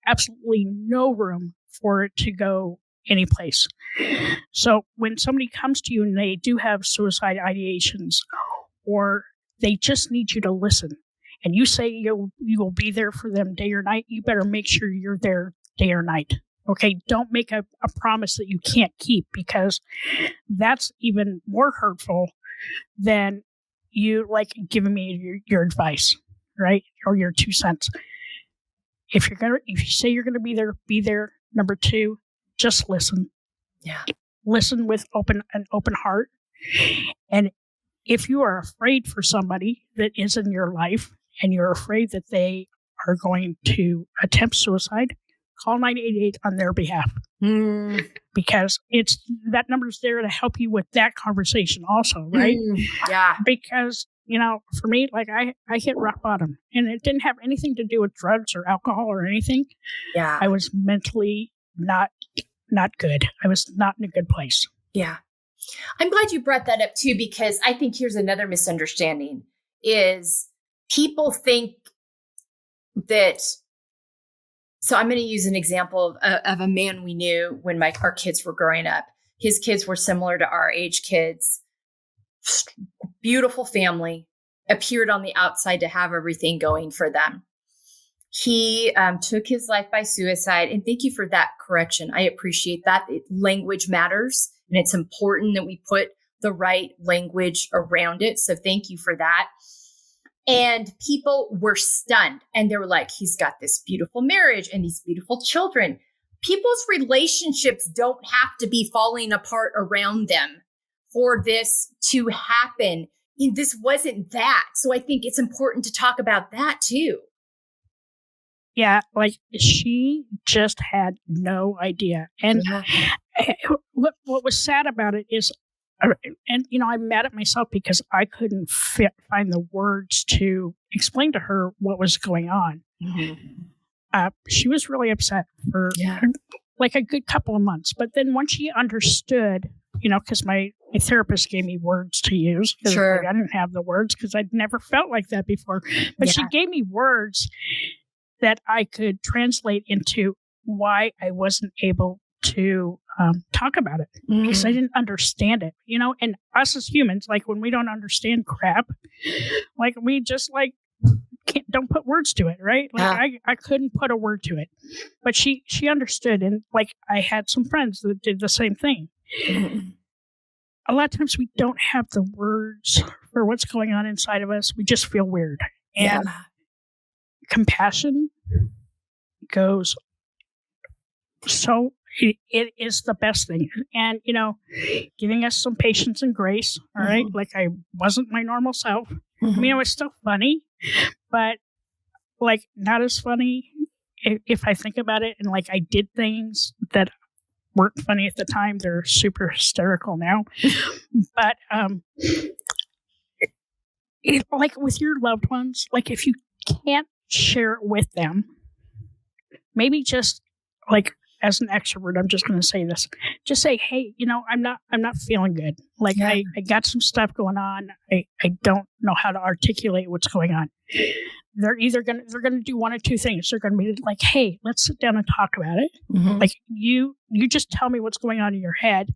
absolutely no room for it to go anyplace. So when somebody comes to you and they do have suicide ideations, or they just need you to listen, and you say you will be there for them day or night, you better make sure you're there day or night. Okay? Don't make a promise that you can't keep, because that's even more hurtful than you giving me your advice, right? Or your 2 cents. If you say you're gonna be there. Number 2, just listen. Yeah. Listen with an open heart. And if you are afraid for somebody that is in your life, and you're afraid that they are going to attempt suicide, call 988 on their behalf. Because that number's there to help you with that conversation also, right? Yeah. Because, for me, I hit rock bottom, and it didn't have anything to do with drugs or alcohol or anything. Yeah. I was mentally not good. I was not in a good place. Yeah. I'm glad you brought that up too, because I think here's another misunderstanding is people think that, so I'm going to use an example of a man we knew when our kids were growing up. His kids were similar to our age kids. Beautiful family, appeared on the outside to have everything going for them. He took his life by suicide. And thank you for that correction. I appreciate that. Language matters, and it's important that we put the right language around it. So thank you for that. And people were stunned, and they were like, he's got this beautiful marriage and these beautiful children. People's relationships don't have to be falling apart around them for this to happen. This wasn't that. So I think it's important to talk about that too. Yeah, she just had no idea. And what was sad about it is, and I'm mad at myself because I couldn't find the words to explain to her what was going on. Mm-hmm. She was really upset for a good couple of months. But then once she understood, because my therapist gave me words to use, because I didn't have the words because I'd never felt like that before. But she gave me words that I could translate into why I wasn't able to talk about it, because I didn't understand it, and us as humans, when we don't understand crap, we just don't put words to it, right? I couldn't put a word to it, but she understood. And I had some friends that did the same thing. A lot of times we don't have the words for what's going on inside of us. We just feel weird. And compassion goes so it is the best thing. And, giving us some patience and grace. All right. Like I wasn't my normal self. I mean, it was still funny, but like not as funny if I think about it. And like I did things that weren't funny at the time. They're super hysterical now. But like with your loved ones, like if you can't share it with them, maybe just like as an extrovert, I'm just going to say this. Just say, hey, I'm not feeling good. Like I got some stuff going on. I don't know how to articulate what's going on. They're going to do one of two things. They're going to be like, hey, let's sit down and talk about it. Like you just tell me what's going on in your head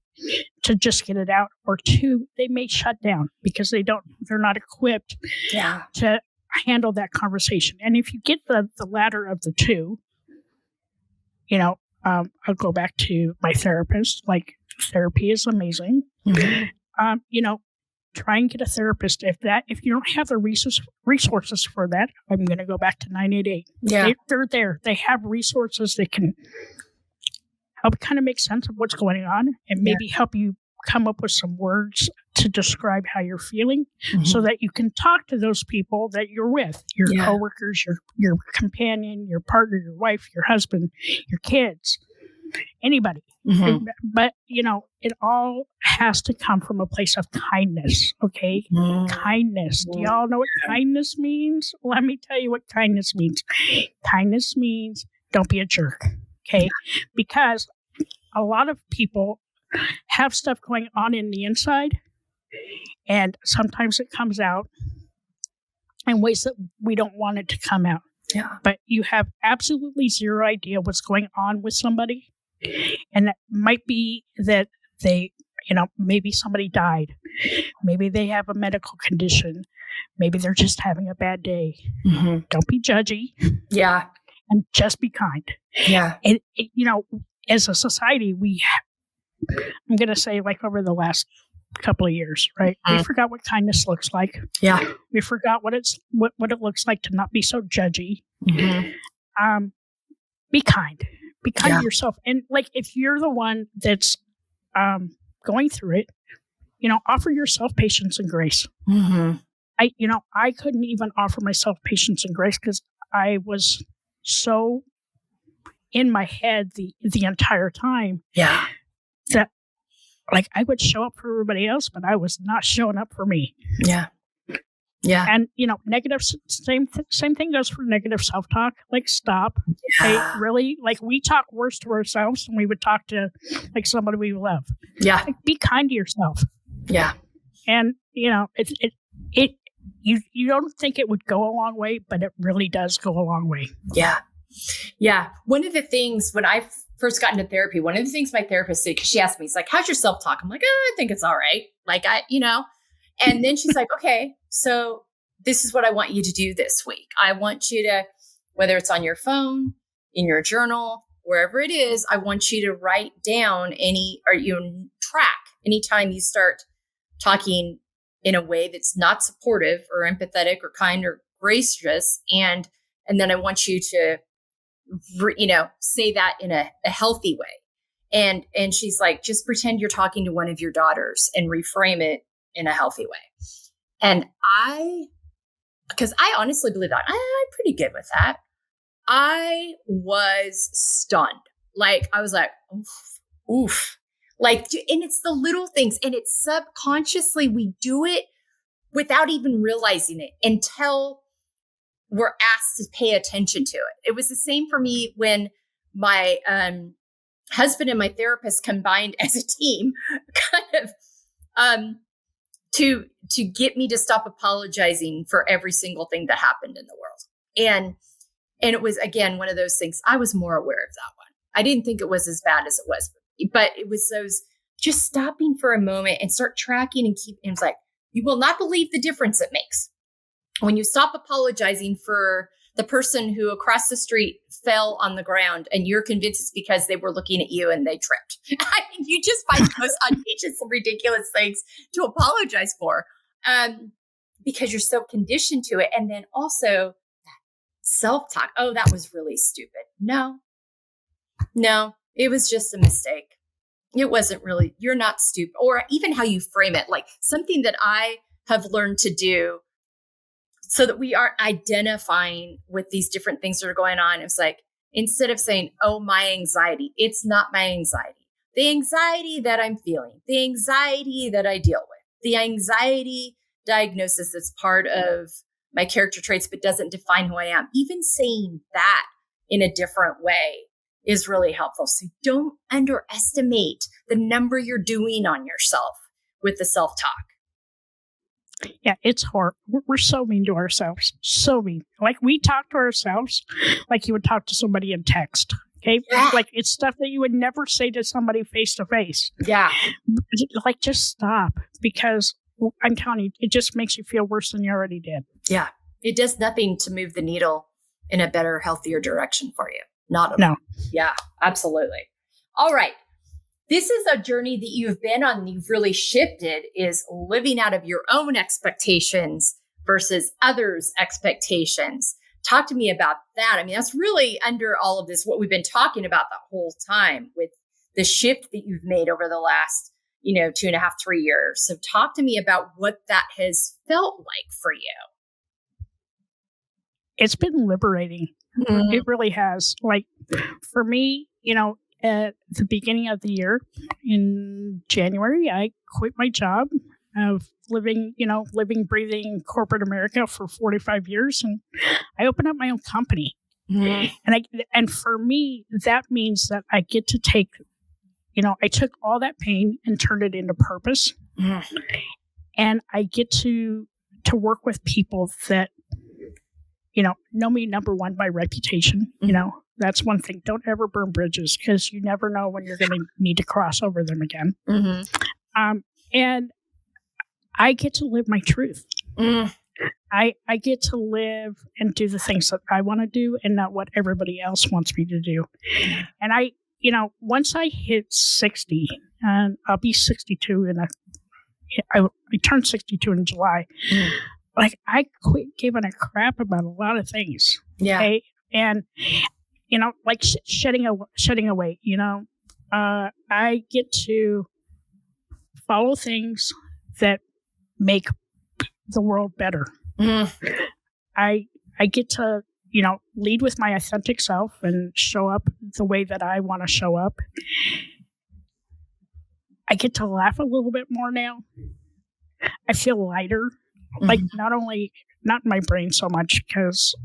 to just get it out. Or two, they may shut down because they're not equipped to handle that conversation. And if you get the latter of the two, I'll go back to my therapist. Like therapy is amazing. Try and get a therapist. If you don't have the resources for that, I'm going to go back to 988. Yeah. They're there. They have resources that can help kind of make sense of what's going on and maybe help you come up with some words to describe how you're feeling so that you can talk to those people that you're with, your coworkers, your companion, your partner, your wife, your husband, your kids, anybody. But, it all has to come from a place of kindness, okay? Kindness. Do y'all know what kindness means? Let me tell you what kindness means. Kindness means don't be a jerk, okay? Because a lot of people have stuff going on in the inside, and sometimes it comes out in ways that we don't want it to come out. Yeah. But you have absolutely zero idea what's going on with somebody. And that might be that they, maybe somebody died. Maybe they have a medical condition. Maybe they're just having a bad day. Don't be judgy. Yeah. And just be kind. Yeah. And, as a society, I'm going to say like over the last couple of years, right? We forgot what kindness looks like. Yeah. We forgot what it looks like to not be so judgy. Be kind. Be kind to yourself. And like, if you're the one that's going through it, offer yourself patience and grace. I couldn't even offer myself patience and grace because I was so in my head the entire time. Yeah. That like I would show up for everybody else, but I was not showing up for me. Yeah. Yeah. And, negative, same thing goes for negative self-talk. Like, stop. Yeah. Hey, really? Like, we talk worse to ourselves than we would talk to, like, somebody we love. Yeah. Like, be kind to yourself. Yeah. And, you don't think it would go a long way, but it really does go a long way. Yeah. Yeah. One of the things when I first got into therapy, one of the things my therapist said, because she asked me, he's like, how's your self-talk? I'm like, I think it's all right. Like, and then she's like, okay, so this is what I want you to do this week. I want you to, whether it's on your phone, in your journal, wherever it is, I want you to write down track anytime you start talking in a way that's not supportive or empathetic or kind or gracious. And then I want you to, say that in a healthy way. And she's like, just pretend you're talking to one of your daughters and reframe it in a healthy way. And because I honestly believe that I'm pretty good with that. I was stunned. Like, I was like, oof. Like, and it's the little things, and it's subconsciously, we do it without even realizing it until we're asked to pay attention to it. It was the same for me when my husband and my therapist combined as a team, kind of, to get me to stop apologizing for every single thing that happened in the world. And it was, again, one of those things. I was more aware of that one. I didn't think it was as bad as it was, but it was those just stopping for a moment and start tracking and it's like, you will not believe the difference it makes when you stop apologizing for the person who across the street fell on the ground and you're convinced it's because they were looking at you and they tripped. I mean, you just find the most audacious, ridiculous things to apologize for because you're so conditioned to it. And then also self-talk. Oh, that was really stupid. No, It was just a mistake. It wasn't really, you're not stupid, or even how you frame it, like something that I have learned to do so that we aren't identifying with these different things that are going on. It's like, instead of saying, oh, my anxiety, it's not my anxiety. The anxiety that I'm feeling, the anxiety that I deal with, the anxiety diagnosis that's part of my character traits, but doesn't define who I am. Even saying that in a different way is really helpful. So don't underestimate the number you're doing on yourself with the self-talk. Yeah, it's hard. We're so mean to ourselves. So mean. Like, we talk to ourselves like you would talk to somebody in text. Okay? Yeah. Like, it's stuff that you would never say to somebody face to face. Yeah. Like, just stop, because I'm telling you, it just makes you feel worse than you already did. Yeah. It does nothing to move the needle in a better, healthier direction for you. Not at all. Yeah, absolutely. All right. This is a journey that you've been on and you've really shifted, is living out of your own expectations versus others' expectations. Talk to me about that. I mean, that's really under all of this, what we've been talking about the whole time, with the shift that you've made over the last, 2.5, 3 years. So talk to me about what that has felt like for you. It's been liberating. Mm-hmm. It really has. Like, for me, at the beginning of the year in January, I quit my job of living, breathing corporate America for 45 years. And I opened up my own company. Mm-hmm. And for me, that means that I get to take, I took all that pain and turned it into purpose. Mm-hmm. And I get to work with people that, know me, number one, by reputation. Mm-hmm. That's one thing. Don't ever burn bridges, because you never know when you're going to need to cross over them again. Mm-hmm. And I get to live my truth. Mm. I get to live and do the things that I want to do and not what everybody else wants me to do. And once I hit 60, and I'll be 62 I turned 62 in July. Mm. Like, I quit giving a crap about a lot of things. Yeah. Okay? And, like shedding away, I get to follow things that make the world better. Mm. I get to, lead with my authentic self and show up the way that I want to show up. I get to laugh a little bit more now. I feel lighter. Mm-hmm. Like, not in my brain so much, because,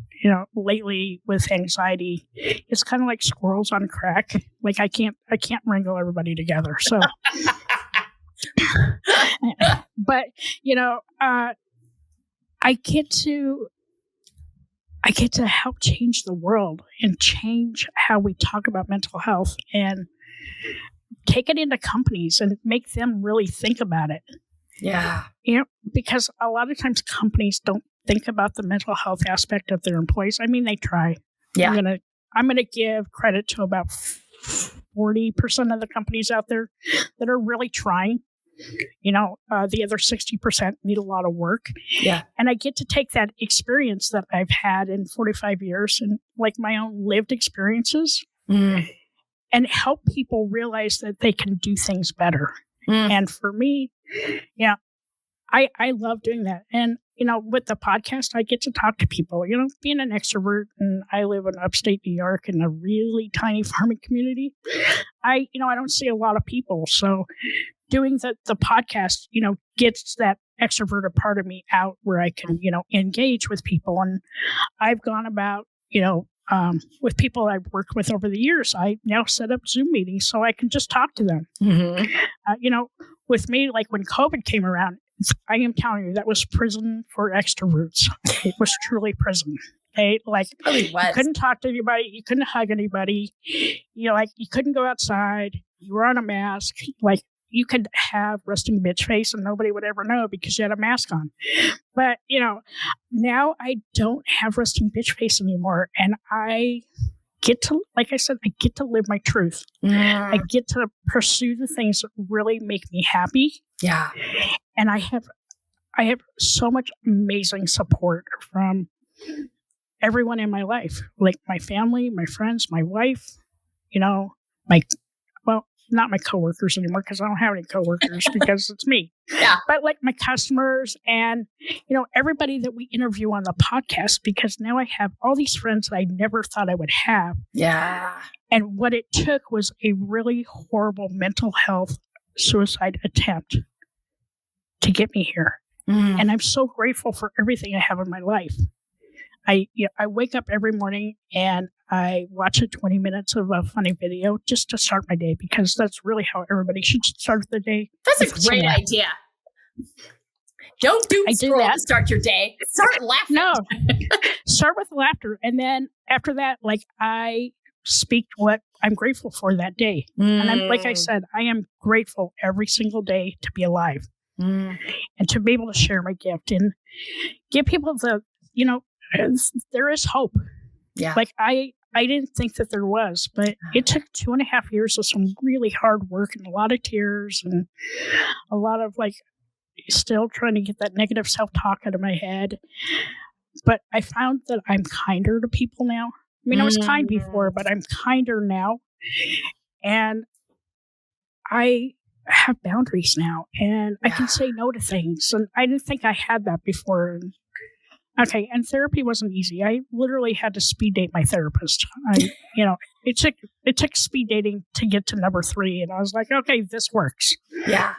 lately with anxiety, it's kind of like squirrels on crack. Like, I can't wrangle everybody together. So, but, I get to help change the world and change how we talk about mental health, and take it into companies and make them really think about it. Yeah. Because a lot of times companies don't think about the mental health aspect of their employees. I mean, they try. Yeah. I'm gonna give credit to about 40% of the companies out there that are really trying. The other 60% need a lot of work. Yeah. And I get to take that experience that I've had in 45 years and, like, my own lived experiences, and help people realize that they can do things better. And for me, I love doing that. And, with the podcast, I get to talk to people, being an extrovert, and I live in upstate New York in a really tiny farming community. I don't see a lot of people. So doing the podcast, gets that extroverted part of me out, where I can, engage with people. And I've gone about, with people I've worked with over the years, I now set up Zoom meetings so I can just talk to them. Mm-hmm. With me, like, when COVID came around, I am telling you, that was prison for extroverts. It was truly prison. Okay, like, you couldn't talk to anybody, you couldn't hug anybody, you couldn't go outside, you were on a mask, like, you could have resting bitch face and nobody would ever know because you had a mask on. But, now I don't have resting bitch face anymore. And I get to, like I said, I get to live my truth. I get to pursue the things that really make me happy. Yeah. And I have so much amazing support from everyone in my life, like my family, my friends, my wife, not my coworkers anymore because I don't have any coworkers because it's me. Yeah. But like my customers and, everybody that we interview on the podcast, because now I have all these friends that I never thought I would have. Yeah. And what it took was a really horrible mental health suicide attempt to get me here. Mm. And I'm so grateful for everything I have in my life. I wake up every morning and I watch 20 minutes of a funny video just to start my day, because that's really how everybody should start the day. That's a great idea. Don't scroll to start your day. Start laughing. No, start with laughter. And then after that, like, I speak what I'm grateful for that day. And like I said, I am grateful every single day to be alive and to be able to share my gift and give people there is hope. Yeah. Like I didn't think that there was, but it took 2.5 years of some really hard work and a lot of tears and a lot of still trying to get that negative self-talk out of my head. But I found that I'm kinder to people now. I mean, I was kind before, but I'm kinder now. And I have boundaries now, and I can say no to things. And I didn't think I had that before. Okay, and therapy wasn't easy. I literally had to speed date my therapist. It took speed dating to get to number 3, and I was like, okay, this works. Yeah.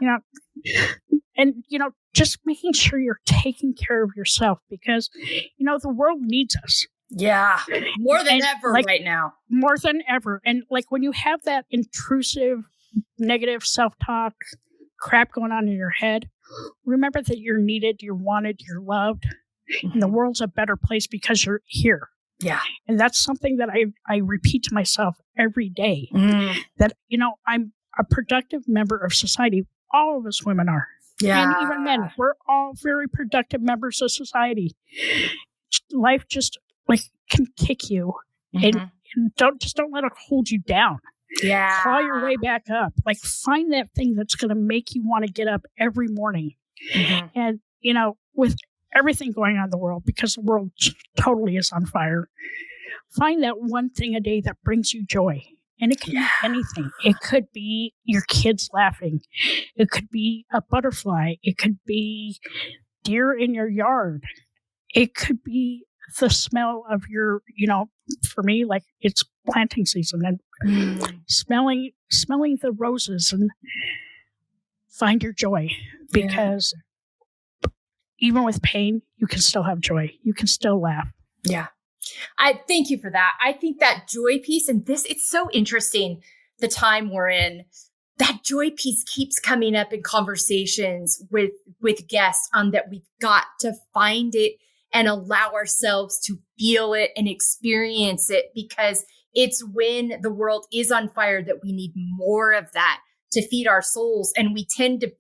And just making sure you're taking care of yourself, because the world needs us. Yeah, more than ever right now. More than ever. And when you have that intrusive, negative self-talk crap going on in your head, remember that you're needed, you're wanted, you're loved. And the world's a better place because you're here. Yeah. And that's something that I repeat to myself every day. That, I'm a productive member of society. All of us women are. Yeah. And even men. We're all very productive members of society. Life just can kick you. And don't let it hold you down. Yeah. Claw your way back up. Find that thing that's going to make you want to get up every morning. And, with everything going on in the world, because the world totally is on fire, find that one thing a day that brings you joy. And it can be anything. It could be your kids laughing. It could be a butterfly. It could be deer in your yard. It could be the smell of your, for me, it's planting season, and smelling the roses, and find your joy, because even with pain, you can still have joy. You can still laugh. Yeah. I thank you for that. I think that joy piece, and it's so interesting, the time we're in, that joy piece keeps coming up in conversations with guests on that we've got to find it and allow ourselves to feel it and experience it, because it's when the world is on fire that we need more of that to feed our souls. And we tend to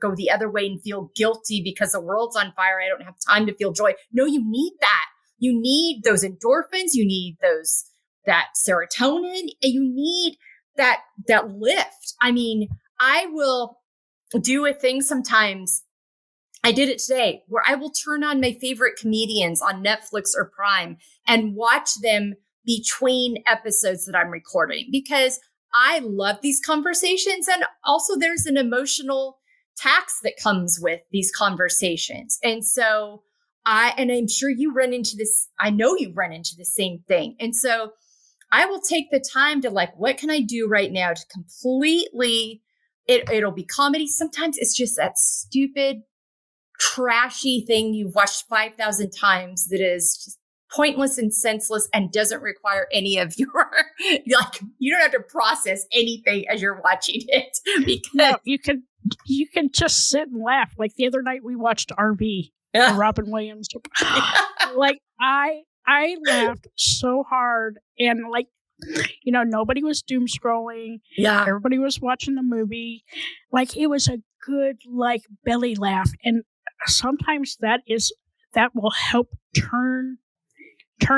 go the other way and feel guilty because the world's on fire. I don't have time to feel joy. No, you need that. You need those endorphins. You need that serotonin. And you need that lift. I mean, I will do a thing sometimes. I did it today, where I will turn on my favorite comedians on Netflix or Prime and watch them between episodes that I'm recording, because I love these conversations. And also there's an emotional tax that comes with these conversations. And so I'm sure you run into this. I know you run into the same thing. And so I will take the time to what can I do right now to completely, it'll be comedy. Sometimes it's just that stupid, trashy thing you've watched 5,000 times that is just pointless and senseless and doesn't require any of your, you don't have to process anything as you're watching it, because you can just sit and laugh. The other night we watched RV, Robin Williams. I laughed so hard, and nobody was doom scrolling. Yeah. Everybody was watching the movie. It was a good belly laugh. And sometimes that will help turn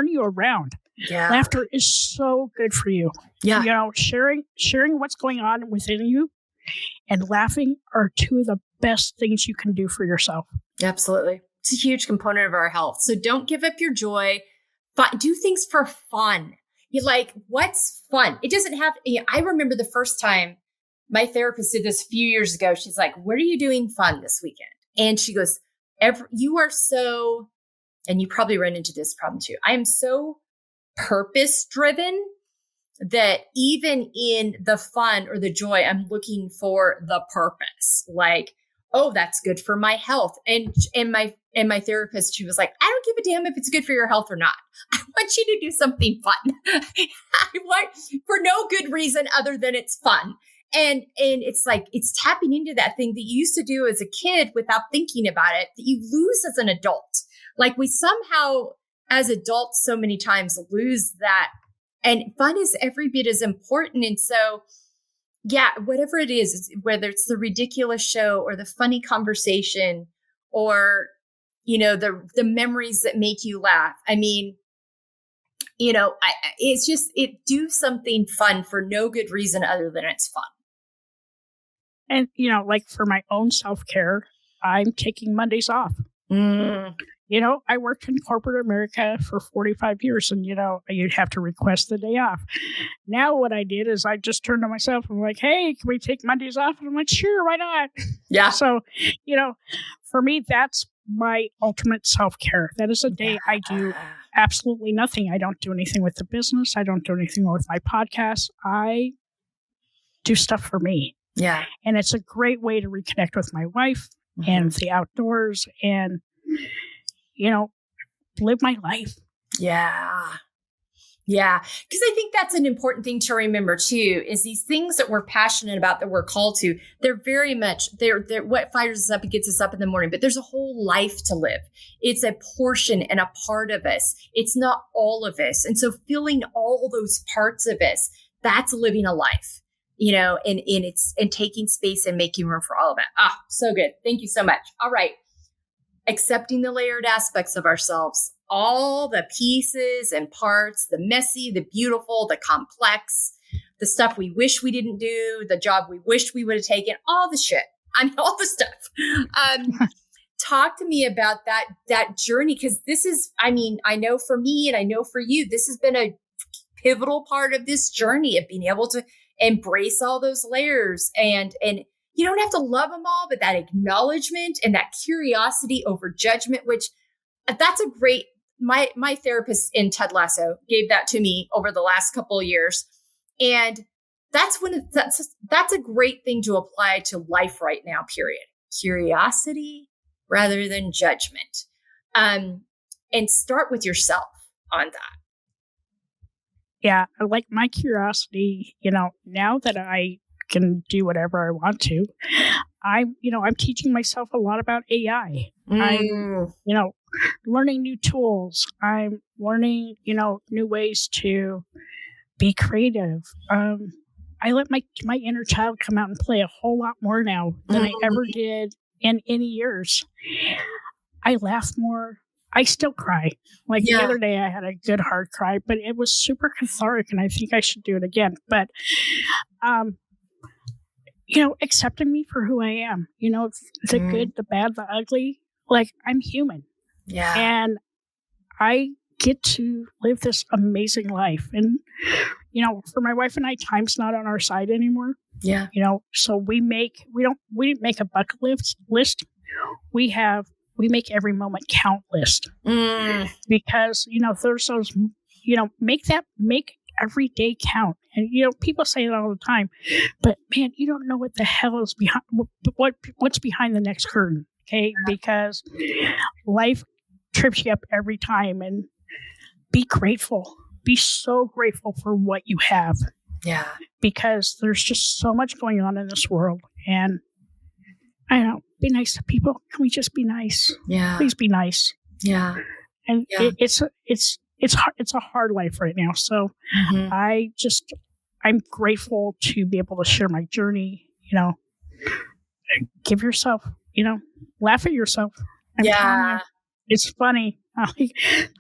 you around. Yeah. Laughter is so good for you. Yeah. Sharing what's going on within you and laughing are two of the best things you can do for yourself. Absolutely. It's a huge component of our health. So don't give up your joy. But do things for fun. You're like, what's fun? It doesn't have, I remember the first time my therapist did this a few years ago. She's like, what are you doing fun this weekend? And she goes, you are so, and you probably run into this problem too. I am so purpose driven that even in the fun or the joy, I'm looking for the purpose. Like, oh, that's good for my health. And my therapist, she was like, I don't give a damn if it's good for your health or not. I want you to do something fun. I want for no good reason other than it's fun. And it's like, it's tapping into that thing that you used to do as a kid without thinking about it, that you lose as an adult. Like we somehow, as adults, so many times lose that. And fun is every bit as important. And so, yeah, whatever it is, whether it's the ridiculous show or the funny conversation or, the memories that make you laugh. I mean, it's just, do something fun for no good reason other than it's fun. And, like for my own self-care, I'm taking Mondays off. I worked in corporate America for 45 years and, you'd have to request the day off. Now what I did is I just turned to myself and I'm like, hey, can we take Mondays off? And I'm like, sure, why not? Yeah. So, for me, that's my ultimate self-care. That is a day I do absolutely nothing. I don't do anything with the business. I don't do anything with my podcast. I do stuff for me. Yeah. And it's a great way to reconnect with my wife and the outdoors and, live my life. Yeah. Yeah. Because I think that's an important thing to remember too, is these things that we're passionate about, that we're called to, they're very much, they're what fires us up and gets us up in the morning, but there's a whole life to live. It's a portion and a part of us. It's not all of us. And so filling all those parts of us, that's living a life, and taking space and making room for all of it. Ah, so good. Thank you so much. All right. Accepting the layered aspects of ourselves, all the pieces and parts, the messy, the beautiful, the complex, the stuff we wish we didn't do, the job we wished we would have taken, all the shit. I mean, all the stuff. Talk to me about that journey. Cause this is, I know for me and I know for you, this has been a pivotal part of this journey of being able to embrace all those layers and you don't have to love them all, but that acknowledgement and that curiosity over judgment, which that's a great, my therapist in Ted Lasso gave that to me over the last couple of years. And that's a great thing to apply to life right now, period. Curiosity rather than judgment. And start with yourself on that. Yeah. I like my curiosity, now that I can do whatever I want to. I'm teaching myself a lot about AI. I'm, learning new tools. I'm learning, new ways to be creative. I let my inner child come out and play a whole lot more now than I ever did in any years. I laugh more. I still cry. Like the other day I had a good hard cry, but it was super cathartic and I think I should do it again. But, accepting me for who I am, the good, the bad, the ugly, like I'm human. Yeah. And I get to live this amazing life. And, for my wife and I, time's not on our side anymore. Yeah. So we didn't make a bucket list. We make every moment count list. Because, there's those, make every day count. And, people say it all the time, but man, you don't know what the hell is behind, what's behind the next curtain. Okay. Because life trips you up every time, and be grateful. Be so grateful for what you have. Yeah. Because there's just so much going on in this world. And I don't know, be nice to people. Can we just be nice? Yeah. Please be nice. Yeah. And it's hard. It's a hard life right now. So I'm grateful to be able to share my journey, give yourself, laugh at yourself. It's funny.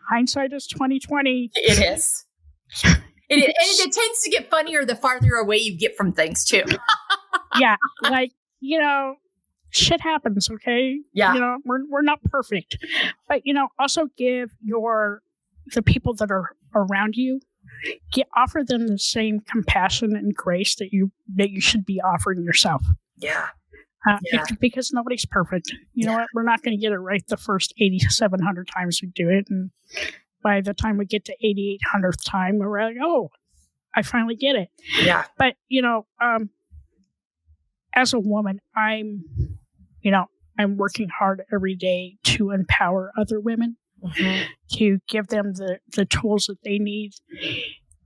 Hindsight is 20/20. It is. It is. And it tends to get funnier the farther away you get from things too. Yeah. Like, shit happens. Okay. Yeah. We're not perfect, but also give the people that are around you, offer them the same compassion and grace that you should be offering yourself. Yeah. Because nobody's perfect. You know what? We're not going to get it right the first 8,700 times we do it. And by the time we get to 8,800th time, we're like, oh, I finally get it. Yeah. But, as a woman, I'm working hard every day to empower other women, to give them the tools that they need.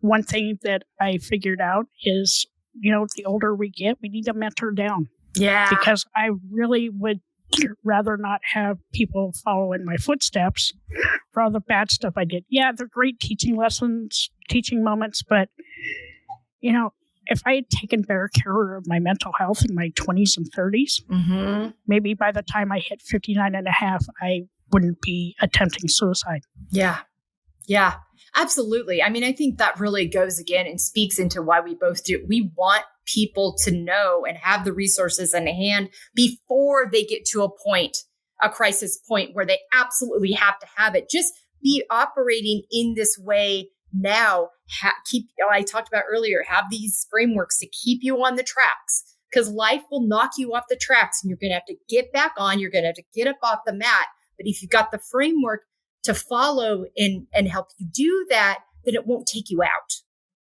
One thing that I figured out is, the older we get, we need to mentor down. Yeah. Because I really would rather not have people follow in my footsteps for all the bad stuff I did. Yeah, they're great teaching lessons, teaching moments, but, if I had taken better care of my mental health in my 20s and 30s, maybe by the time I hit 59 and a half, I wouldn't be attempting suicide. Yeah. Yeah, absolutely. I mean, I think that really goes again and speaks into why we both do. We want people to know and have the resources in hand before they get to a crisis point where they absolutely have to have it. Just be operating in this way now. I talked about earlier, have these frameworks to keep you on the tracks, because life will knock you off the tracks and you're going to have to get back on. You're going to have to get up off the mat. But if you've got the framework to follow and help you do that, then it won't take you out.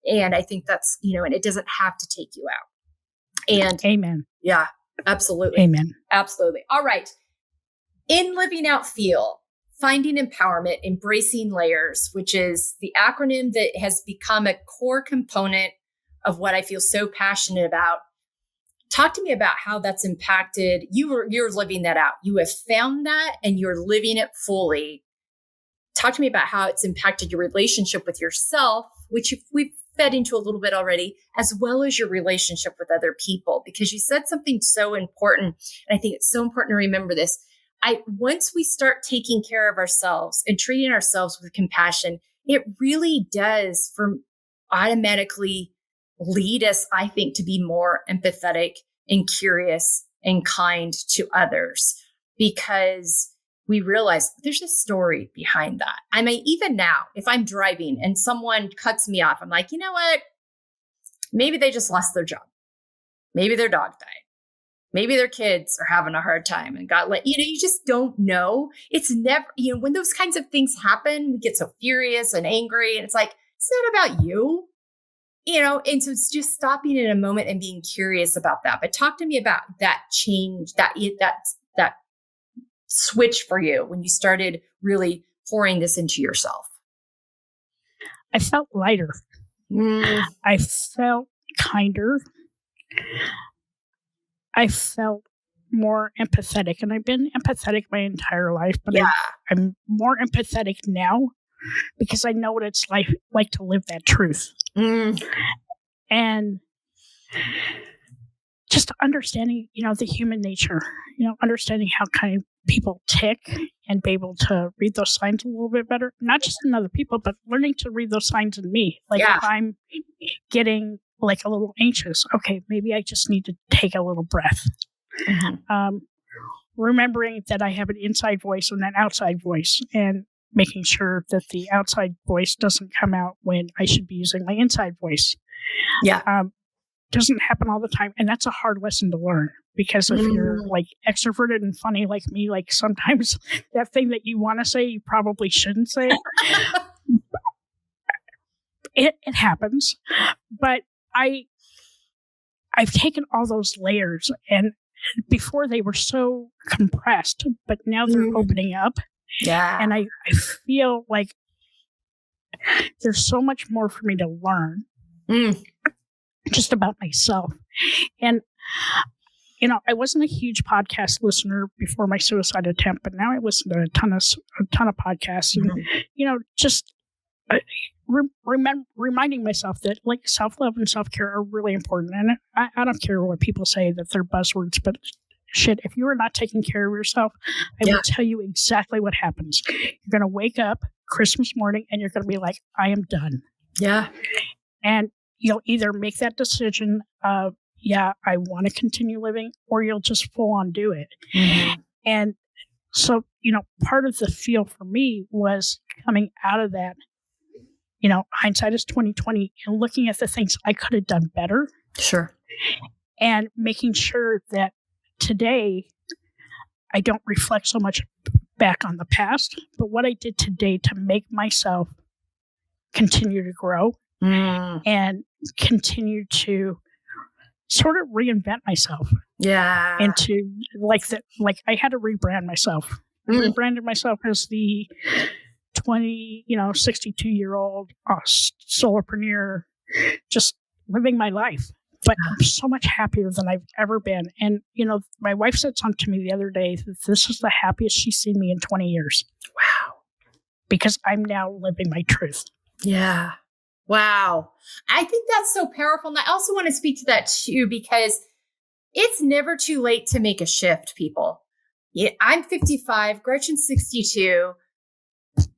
And I think that's, and it doesn't have to take you out. And amen. Yeah, absolutely. Amen. Absolutely. All right. In Living Out F.E.E.L, finding empowerment, embracing layers, which is the acronym that has become a core component of what I feel so passionate about. Talk to me about how that's impacted. You're living that out. You have found that and you're living it fully. Talk to me about how it's impacted your relationship with yourself, which we've fed into a little bit already, as well as your relationship with other people, because you said something so important. And I think it's so important to remember this. Once we start taking care of ourselves and treating ourselves with compassion, it really does automatically lead us, I think, to be more empathetic and curious and kind to others, because we realize there's a story behind that. I mean, even now, if I'm driving and someone cuts me off, I'm like, you know what? Maybe they just lost their job. Maybe their dog died. Maybe their kids are having a hard time and you just don't know. It's never, when those kinds of things happen, we get so furious and angry, and it's like, it's not about you, and so it's just stopping in a moment and being curious about that. But talk to me about that change, that switch for you when you started really pouring this into yourself. I felt lighter. I felt kinder. I felt more empathetic, and I've been empathetic my entire life, but I'm more empathetic now because I know what it's like to live that truth. And just understanding, the human nature, understanding how kind of people tick and be able to read those signs a little bit better, not just in other people, but learning to read those signs in me. Like if I'm getting like a little anxious, okay, maybe I just need to take a little breath. Remembering that I have an inside voice and an outside voice, and making sure that the outside voice doesn't come out when I should be using my inside voice. Doesn't happen all the time. And that's a hard lesson to learn, because if you're like extroverted and funny like me, like sometimes that thing that you want to say, you probably shouldn't say. It happens. But I've taken all those layers, and before they were so compressed, but now they're opening up. Yeah. And I feel like there's so much more for me to learn just about myself. And, I wasn't a huge podcast listener before my suicide attempt, but now I listen to a ton of podcasts, and, just reminding myself that like self-love and self-care are really important. And I don't care what people say that they're buzzwords, but shit, if you are not taking care of yourself, I will tell you exactly what happens. You're going to wake up Christmas morning and you're going to be like, I am done. Yeah. And you'll either make that decision of, I want to continue living, or you'll just full on do it. And so, part of the feel for me was coming out of that hindsight is 20/20, and looking at the things I could have done better. Sure. And making sure that today I don't reflect so much back on the past, but what I did today to make myself continue to grow and continue to sort of reinvent myself. Yeah. Into like I had to rebrand myself. I rebranded myself as the 62-year-old solopreneur, just living my life. But I'm so much happier than I've ever been. And, my wife said something to me the other day that this is the happiest she's seen me in 20 years. Wow. Because I'm now living my truth. Yeah. Wow. I think that's so powerful. And I also want to speak to that too, because it's never too late to make a shift, people. Yeah, I'm 55, Gretchen's 62.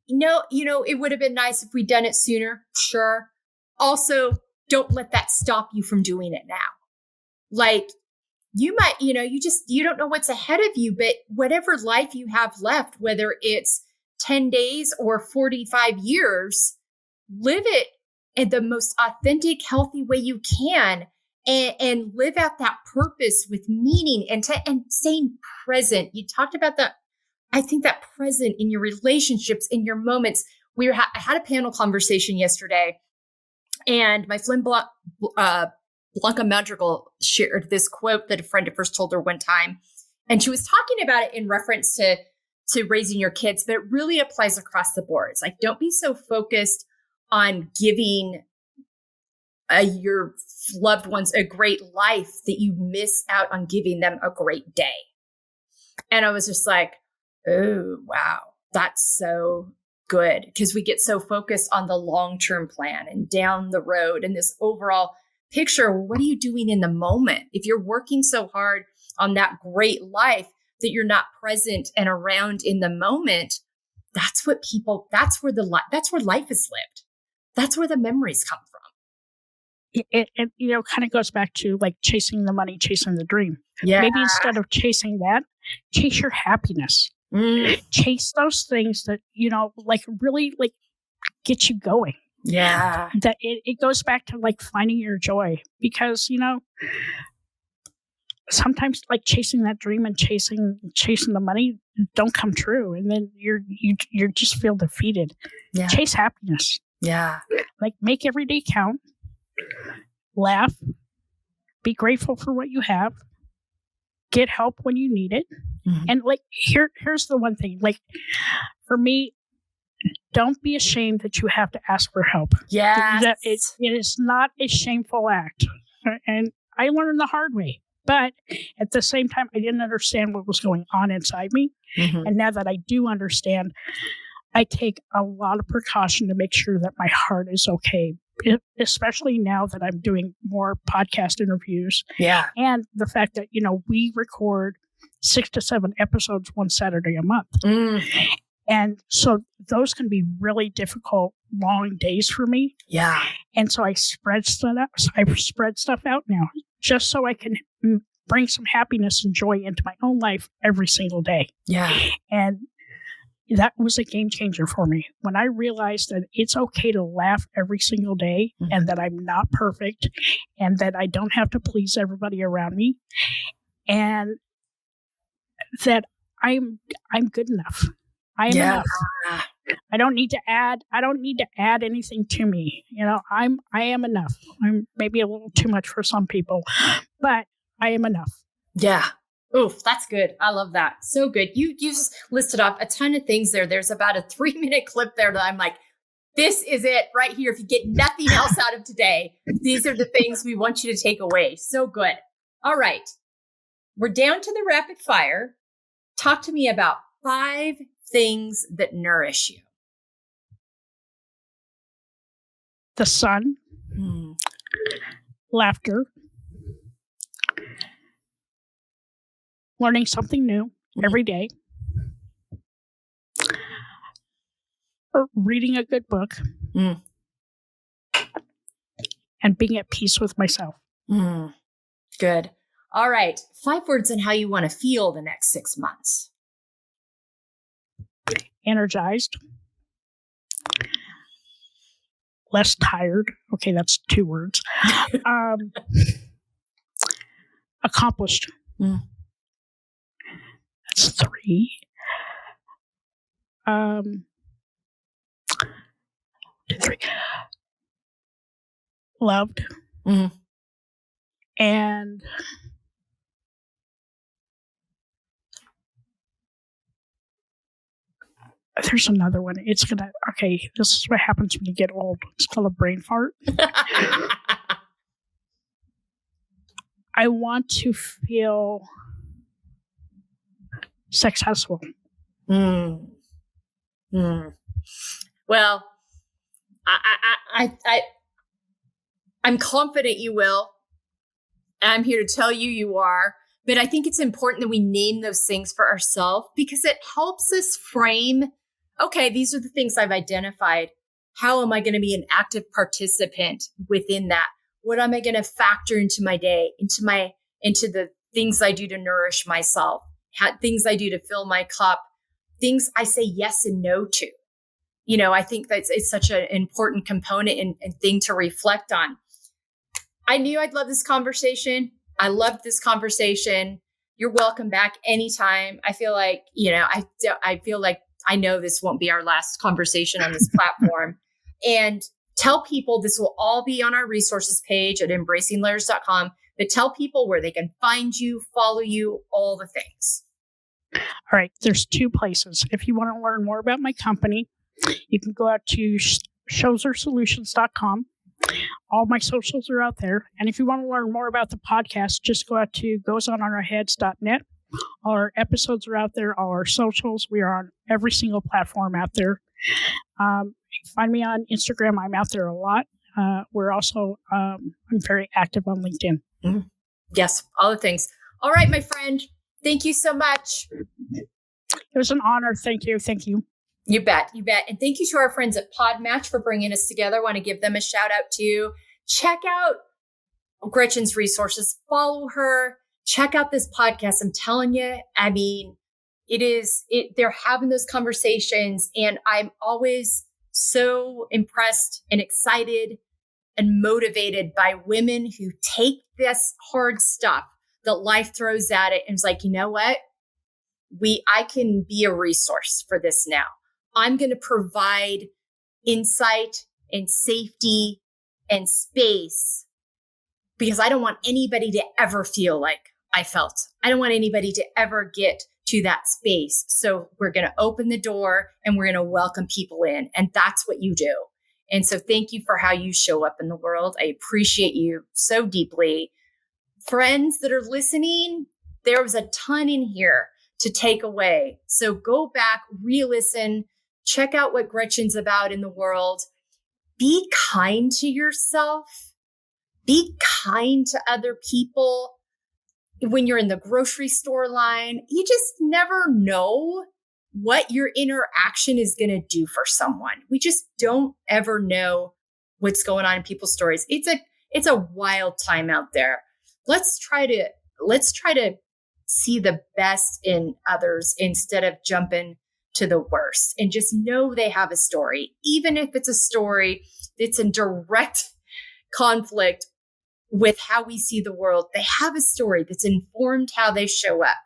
It would have been nice if we'd done it sooner. Sure. Also, don't let that stop you from doing it now. Like you might, you don't know what's ahead of you, but whatever life you have left, whether it's 10 days or 45 years, live it in the most authentic, healthy way you can and live out that purpose with meaning and staying present. You talked about that. I think that present in your relationships, in your moments. I had a panel conversation yesterday, and my friend Blanca Madrigal shared this quote that a friend of hers told her one time. And she was talking about it in reference to raising your kids, but it really applies across the board. It's like, don't be so focused on giving your loved ones a great life that you miss out on giving them a great day. And I was just like, oh, wow, that's so good. Because we get so focused on the long-term plan and down the road and this overall picture. What are you doing in the moment? If you're working so hard on that great life that you're not present and around in the moment, that's where life is lived. That's where the memories come from. It kind of goes back to like chasing the money, chasing the dream. Yeah. Maybe instead of chasing that, chase your happiness. Chase those things that, really like get you going. Yeah. That it goes back to like finding your joy, because, sometimes like chasing that dream and chasing the money don't come true. And then you just feel defeated. Yeah. Chase happiness. Yeah. Like make every day count. Laugh. Be grateful for what you have. Get help when you need it. Mm-hmm. And like here's the one thing. Like for me, don't be ashamed that you have to ask for help. Yeah. It is not a shameful act. And I learned the hard way. But at the same time, I didn't understand what was going on inside me. Mm-hmm. And now that I do understand, I take a lot of precaution to make sure that my heart is okay, especially now that I'm doing more podcast interviews. Yeah. And the fact that, we record 6 to 7 episodes one Saturday a month. And so those can be really difficult, long days for me. Yeah. And so I spread stuff out now just so I can bring some happiness and joy into my own life every single day. Yeah. And that was a game changer for me when I realized that it's okay to laugh every single day, mm-hmm. and that I'm not perfect and that I don't have to please everybody around me, and that I'm good enough. I am enough. I don't need to add anything to me. I am enough. I'm maybe a little too much for some people, but I am enough. Yeah. Oof, that's good. I love that. So good. You just listed off a ton of things there. There's about a 3-minute clip there that I'm like, this is it right here. If you get nothing else out of today, these are the things we want you to take away. So good. All right. We're down to the rapid fire. Talk to me about 5 things that nourish you. The sun, laughter, learning something new every day, or reading a good book, and being at peace with myself. Good. All right. 5 words on how you want to feel the next 6 months. Energized, less tired. Okay, that's 2 words. Accomplished. Mm. That's 3. 3. Loved. Mm. And there's another one. It's gonna, okay, this is what happens when you get old. It's called a brain fart. I want to feel successful. Mm. Mm. Well, I'm confident you will. I'm here to tell you you are. But I think it's important that we name those things for ourselves because it helps us frame, okay, these are the things I've identified. How am I going to be an active participant within that? What am I going to factor into my day, into the things I do to nourish myself, things I do to fill my cup, things I say yes and no to. You know, I think that it's such an important component and thing to reflect on. I knew I'd love this conversation. I loved this conversation. You're welcome back anytime. I feel like, you know, I feel like I know this won't be our last conversation on this platform. And tell people this will all be on our resources page at embracinglayers.com, but tell people where they can find you, follow you, all the things. All right. There's 2 places. If you want to learn more about my company, you can go out to shosersolutions.com. All my socials are out there. And if you want to learn more about the podcast, just go out to goesonourheads.net. All our episodes are out there. All our socials. We are on every single platform out there. You can find me on Instagram. I'm out there a lot. We're also, I'm very active on LinkedIn. Mm-hmm. Yes, all the things. All right, my friend. Thank you so much. It was an honor. Thank you. Thank you. You bet. You bet. And thank you to our friends at Podmatch for bringing us together. I want to give them a shout out too. Check out Gretchen's resources. Follow her. Check out this podcast. I'm telling you, I mean, they're having those conversations and I'm always so impressed and excited and motivated by women who take this hard stuff that life throws at it and is like, you know what? I can be a resource for this now. I'm going to provide insight and safety and space because I don't want anybody to ever feel like I felt. I don't want anybody to ever get to that space. So we're going to open the door and we're going to welcome people in. And that's what you do. And so thank you for how you show up in the world. I appreciate you so deeply. Friends that are listening, there was a ton in here to take away. So go back, re-listen, check out what Gretchen's about in the world. Be kind to yourself. Be kind to other people. When you're in the grocery store line, you just never know what your interaction is going to do for someone. We just don't ever know what's going on in people's stories. It's a wild time out there. Let's try to see the best in others instead of jumping to the worst, and just know they have a story, even if it's a story that's in direct conflict with how we see the world. They have a story that's informed how they show up.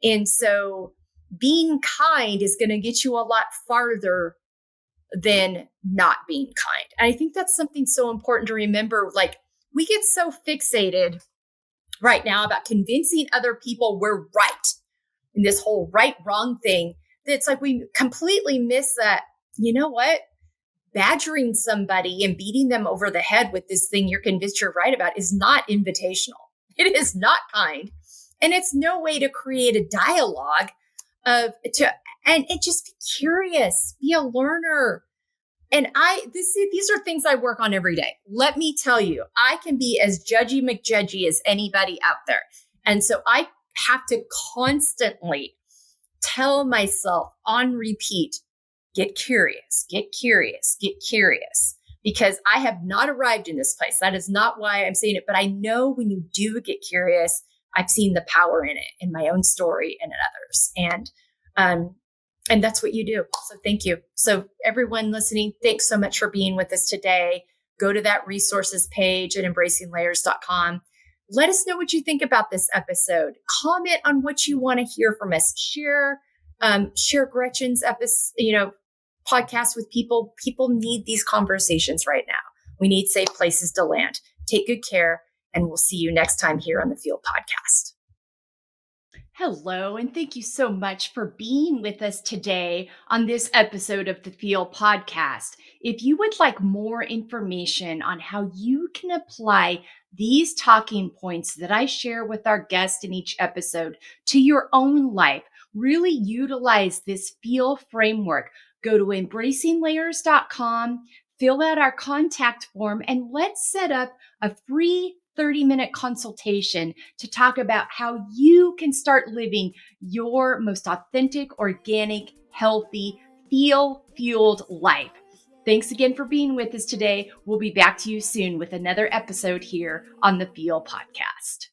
And so being kind is going to get you a lot farther than not being kind. And I think that's something so important to remember. Like, we get so fixated right now about convincing other people we're right in this whole right, wrong thing. It's like we completely miss that, you know what? Badgering somebody and beating them over the head with this thing you're convinced you're right about is not invitational. It is not kind. And it's no way to create a dialogue and just be curious, be a learner. And these are things I work on every day. Let me tell you, I can be as judgy McJudgy as anybody out there. And so I have to constantly tell myself on repeat, get curious, get curious, get curious, because I have not arrived in this place. That is not why I'm saying it. But I know when you do get curious, I've seen the power in it, in my own story and in others. And that's what you do. So thank you. So everyone listening, thanks so much for being with us today. Go to that resources page at embracinglayers.com. Let us know what you think about this episode. Comment on what you want to hear from us. Share Gretchen's episode, podcast with people. People need these conversations right now. We need safe places to land. Take good care, and we'll see you next time here on the F.E.E.L Podcast. Hello, and thank you so much for being with us today on this episode of the F.E.E.L Podcast. If you would like more information on how you can apply these talking points that I share with our guests in each episode to your own life, really utilize this F.E.E.L framework, go to embracinglayers.com, fill out our contact form, and let's set up a free 30-minute consultation to talk about how you can start living your most authentic, organic, healthy, F.E.E.L-fueled life. Thanks again for being with us today. We'll be back to you soon with another episode here on the F.E.E.L Podcast.